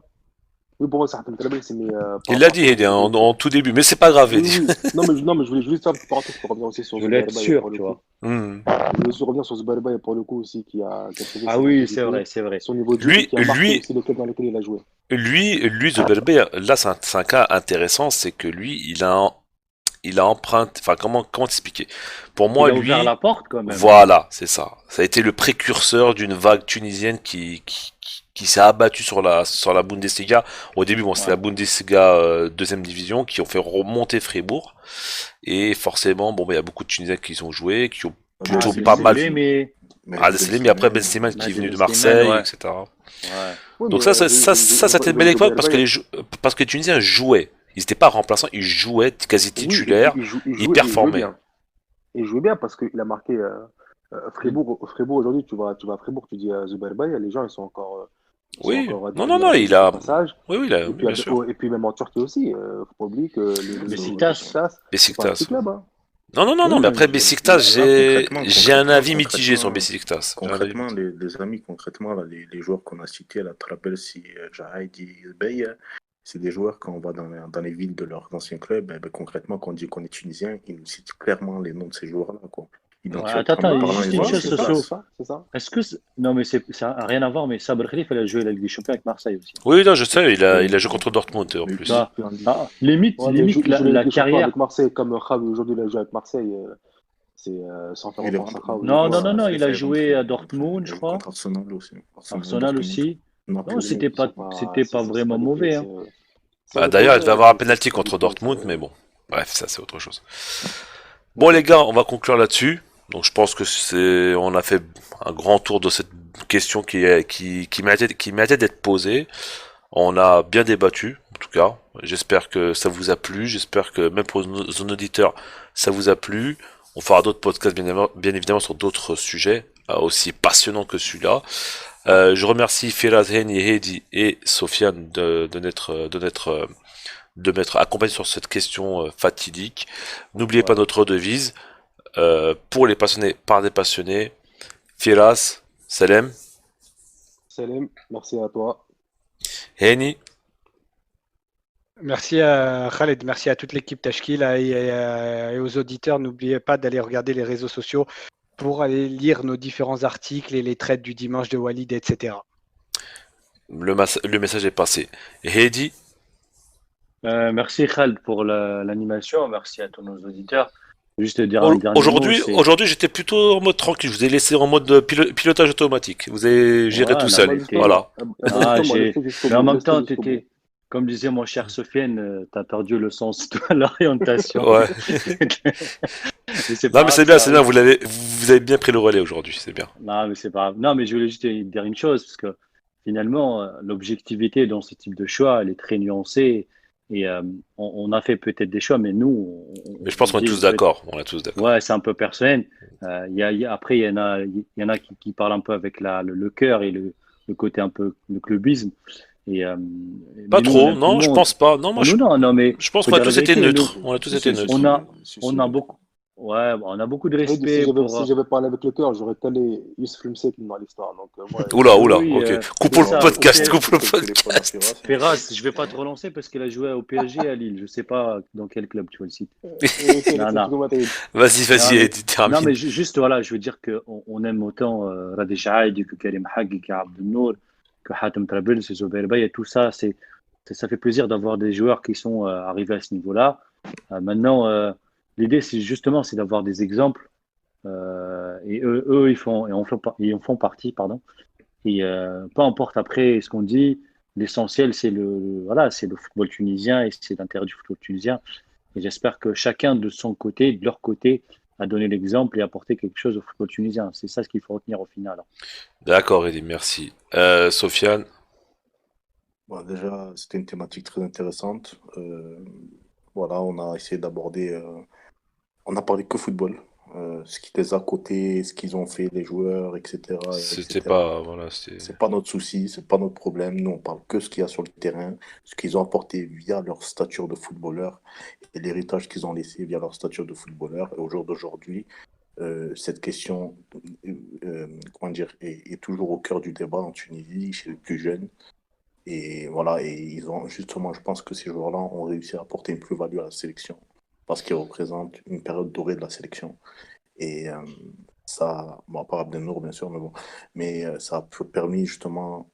Oui, pour moi, ça Hatem Traoré, c'est mais par Il l'a rapport à dit son Heidi, niveau de jeu. en tout début, mais c'est pas grave, Oui, Heidi. oui. Non, mais je voulais juste faire une petite parenthèse pour revenir aussi sur Je voulais Zubair être Baye pour sûr, le tu coup. vois. Hmm. Je voulais aussi revenir sur Zubair Baye pour le coup aussi, qui a prouvé Ah ses oui, c'est capacités, vrai, c'est vrai. son niveau de jeu et Lui, qui a marqué lui, aussi les clubs dans lesquels il a joué. lui, Zuberber, là, c'est un cas intéressant, c'est que lui, il a emprunté, enfin, comment t'expliquer? Pour moi, Il a ouvert lui, la porte quand même, hein. voilà, c'est ça. Ça a été le précurseur d'une vague tunisienne qui s'est abattue sur la Bundesliga. Au début, bon, c'était la Ouais. Bundesliga deuxième division qui ont fait remonter Fribourg. Et forcément, bon, bah, il y a beaucoup de Tunisiens qui y ont joué, qui ont Ah, plutôt Mehdi Ben pas mal. Selem et Ah, Mehdi Ben Selemi, après Ben Slimane, Slimane qui est Mehdi venu Ben de Slimane, Marseille, ouais. etc. Ouais. Oui, mais Donc c'était une belle époque parce que parce que les Tunisiens jouaient. Ils n'étaient pas remplaçants, ils jouaient quasi oui, titulaires, ils il jouait performaient. bien. Il jouait bien parce qu'il a marqué Fribourg aujourd'hui, tu vas à Fribourg, tu dis à Zubair Baye, les gens ils sont Oui, encore non, non, admiratifs de il son a. passage. Oui, oui, Et puis, bien sûr. et puis même en Turquie aussi, faut pas oublier que le Besiktas. Beşiktaş, c'est pas un petit Besiktas. club, hein. Non, non, non, non, Oui, mais non, après Besiktas, là, j'ai un avis mitigé sur Besiktas. J'ai un avis concrètement, mitigé. les amis, concrètement, là, les joueurs qu'on a cités, la Trabelsi, Jahaidi, Bey, c'est des joueurs quand on va dans les villes de leurs anciens clubs, concrètement, quand on dit qu'on est tunisien, ils nous citent clairement les noms de ces joueurs-là, quoi. Ouais, Identitairement Ouais, parlant, juste ils une ont ouais, une chose, vraie c'est ça, c'est Soso. place. ça, c'est ça. Est-ce que non, mais ça n'a rien à voir, mais Sabre Khalif, elle a joué la Ligue des Champions avec Marseille aussi. Oui, non, je sais, Oui, il a joué contre Dortmund en mais Tu plus. vois, Puis on dit. ah, limite, Ouais, mais limite il joue la Ligue la des Champions carrière. avec Marseille, comme Khawi aujourd'hui, il a joué avec Marseille. C'est sans faire il est offense à rentré, Khawi, Non, tu non, non, vois. non, ça y est, il a ça y est, joué à rentré. Dortmund, Il je a joué crois. contre Arsenal aussi. Arsenal, Arsenal Dortmund. aussi. Non, Naples Oui, aussi. mais c'était pas c'est vraiment pas des clubs, mauvais, hein. c'est un Bah, autre d'ailleurs, il devait level, avoir un c'est penalty pas du contre tout. Dortmund, mais bon. Bref, ça c'est autre chose. Bon Ok. les gars, on va conclure là-dessus. Donc je pense que on a fait un grand tour de cette question qui méritait d'être posée. On a bien débattu, en tout cas. J'espère que ça vous a plu. J'espère que même pour nos auditeurs, ça vous a plu. On fera d'autres podcasts, bien évidemment, sur d'autres sujets aussi passionnants que celui-là. Je remercie Firaz, Heni, Hedi et Sofiane de m'être accompagné sur cette question fatidique. N'oubliez pas Ouais. notre devise. Pour les passionnés, par des passionnés. Firas, Salem, Salim, merci à toi. Heni. Merci à Khaled, merci à toute l'équipe Tashkil et aux auditeurs. N'oubliez pas d'aller regarder les réseaux sociaux pour aller lire nos différents articles et les trades du dimanche de Walid, etc. Le message est passé. Hedi, Merci Khaled pour l'animation. Merci à tous nos auditeurs. Juste dire un dernier mot, c'est aujourd'hui, j'étais plutôt en mode tranquille. Je vous ai laissé en mode pilotage automatique. Vous avez géré tout ouais, non, Ah seul. bah mais justement, Voilà. ah, restez jusqu'au mais en bout, même restez temps, jusqu'au bout. comme disait mon cher Sofiane, t'as perdu le sens de l'orientation. Ouais. Mais c'est Non, pas mais grave, c'est bien, ça c'est bien. arrive. Vous avez bien pris le relais aujourd'hui. C'est bien. Non, mais c'est pas grave. Non, mais je voulais juste dire une chose, parce que finalement, l'objectivité dans ce type de choix, elle est très nuancée. Et on a fait peut-être des choix, mais nous, Mais je pense on qu'on est dit tous d'accord. On est tous d'accord. ouais, c'est un peu personnel. Après, il y en a qui parlent un peu avec le cœur et le côté un peu le clubisme. Et, Pas mais nous, on trop. aime tout le Non, je monde. pense pas. Non, moi, Oh, nous, non, non, mais je pense faut qu'on a dire la tous été vérité. Nous, neutres. On a tous été Si, neutres. on a, si, on si. a beaucoup, ouais, on a beaucoup de Heidi, respect pour. si j'avais parlé avec le cœur, j'aurais collé Youssef Msek dans l'histoire. Donc, moi, Oula, Oui, oula. oui, Ok. c'est Coupe le Non, ça. Au podcast. PSG, Coupe le couper le téléphone à podcast. Firas. Ferraz, je vais pas te relancer parce qu'il a joué au PSG et à Lille. Je sais pas dans quel club tu vois le site. Non, non. Vas-y, Non, vas-y, mais, Eddie, non, termine. mais juste, voilà, je veux dire qu'on aime autant Radej Aïdi que Karim Haggi, que Abdel Nour, que Hatem Trabil, que Zubair Beye, et tout ça, ça fait plaisir d'avoir des joueurs qui sont arrivés à ce niveau-là. Maintenant, l'idée, c'est d'avoir des exemples, et eux ils en font partie, pardon. Et peu importe après ce qu'on dit, l'essentiel, c'est le football tunisien et c'est l'intérêt du football tunisien. Et j'espère que chacun de son côté, de leur côté, a donné l'exemple et apporté quelque chose au football tunisien. C'est ça ce qu'il faut retenir au final. D'accord, Eddie, merci. Sofiane. Bon, déjà, c'était une thématique très intéressante. Voilà, on a essayé d'aborder. On n'a parlé que football. Ce qui les a cotés, ce qu'ils ont fait, les joueurs, etc., C'était etc. pas. Voilà, c'était. C'est pas notre souci, c'est pas notre problème. Nous, on parle que ce qu'il y a sur le terrain, ce qu'ils ont apporté via leur stature de footballeur et l'héritage qu'ils ont laissé via leur stature de footballeur. Et au jour d'aujourd'hui, cette question, comment dire, est toujours au cœur du débat en Tunisie, chez les plus jeunes. Et voilà, et ils ont justement, je pense que ces joueurs-là ont réussi à apporter une plus-value à la sélection parce qu'ils représentent une période dorée de la sélection. Et ça, bon, à part Abdenour, bien sûr, mais bon, mais ça a permis justement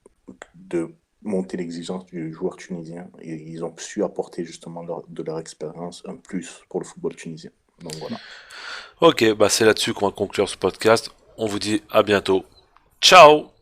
de monter l'exigence du joueur tunisien et ils ont su apporter justement de leur expérience un plus pour le football tunisien. Donc voilà. Ok, bah c'est là-dessus qu'on va conclure ce podcast. On vous dit à bientôt. Ciao!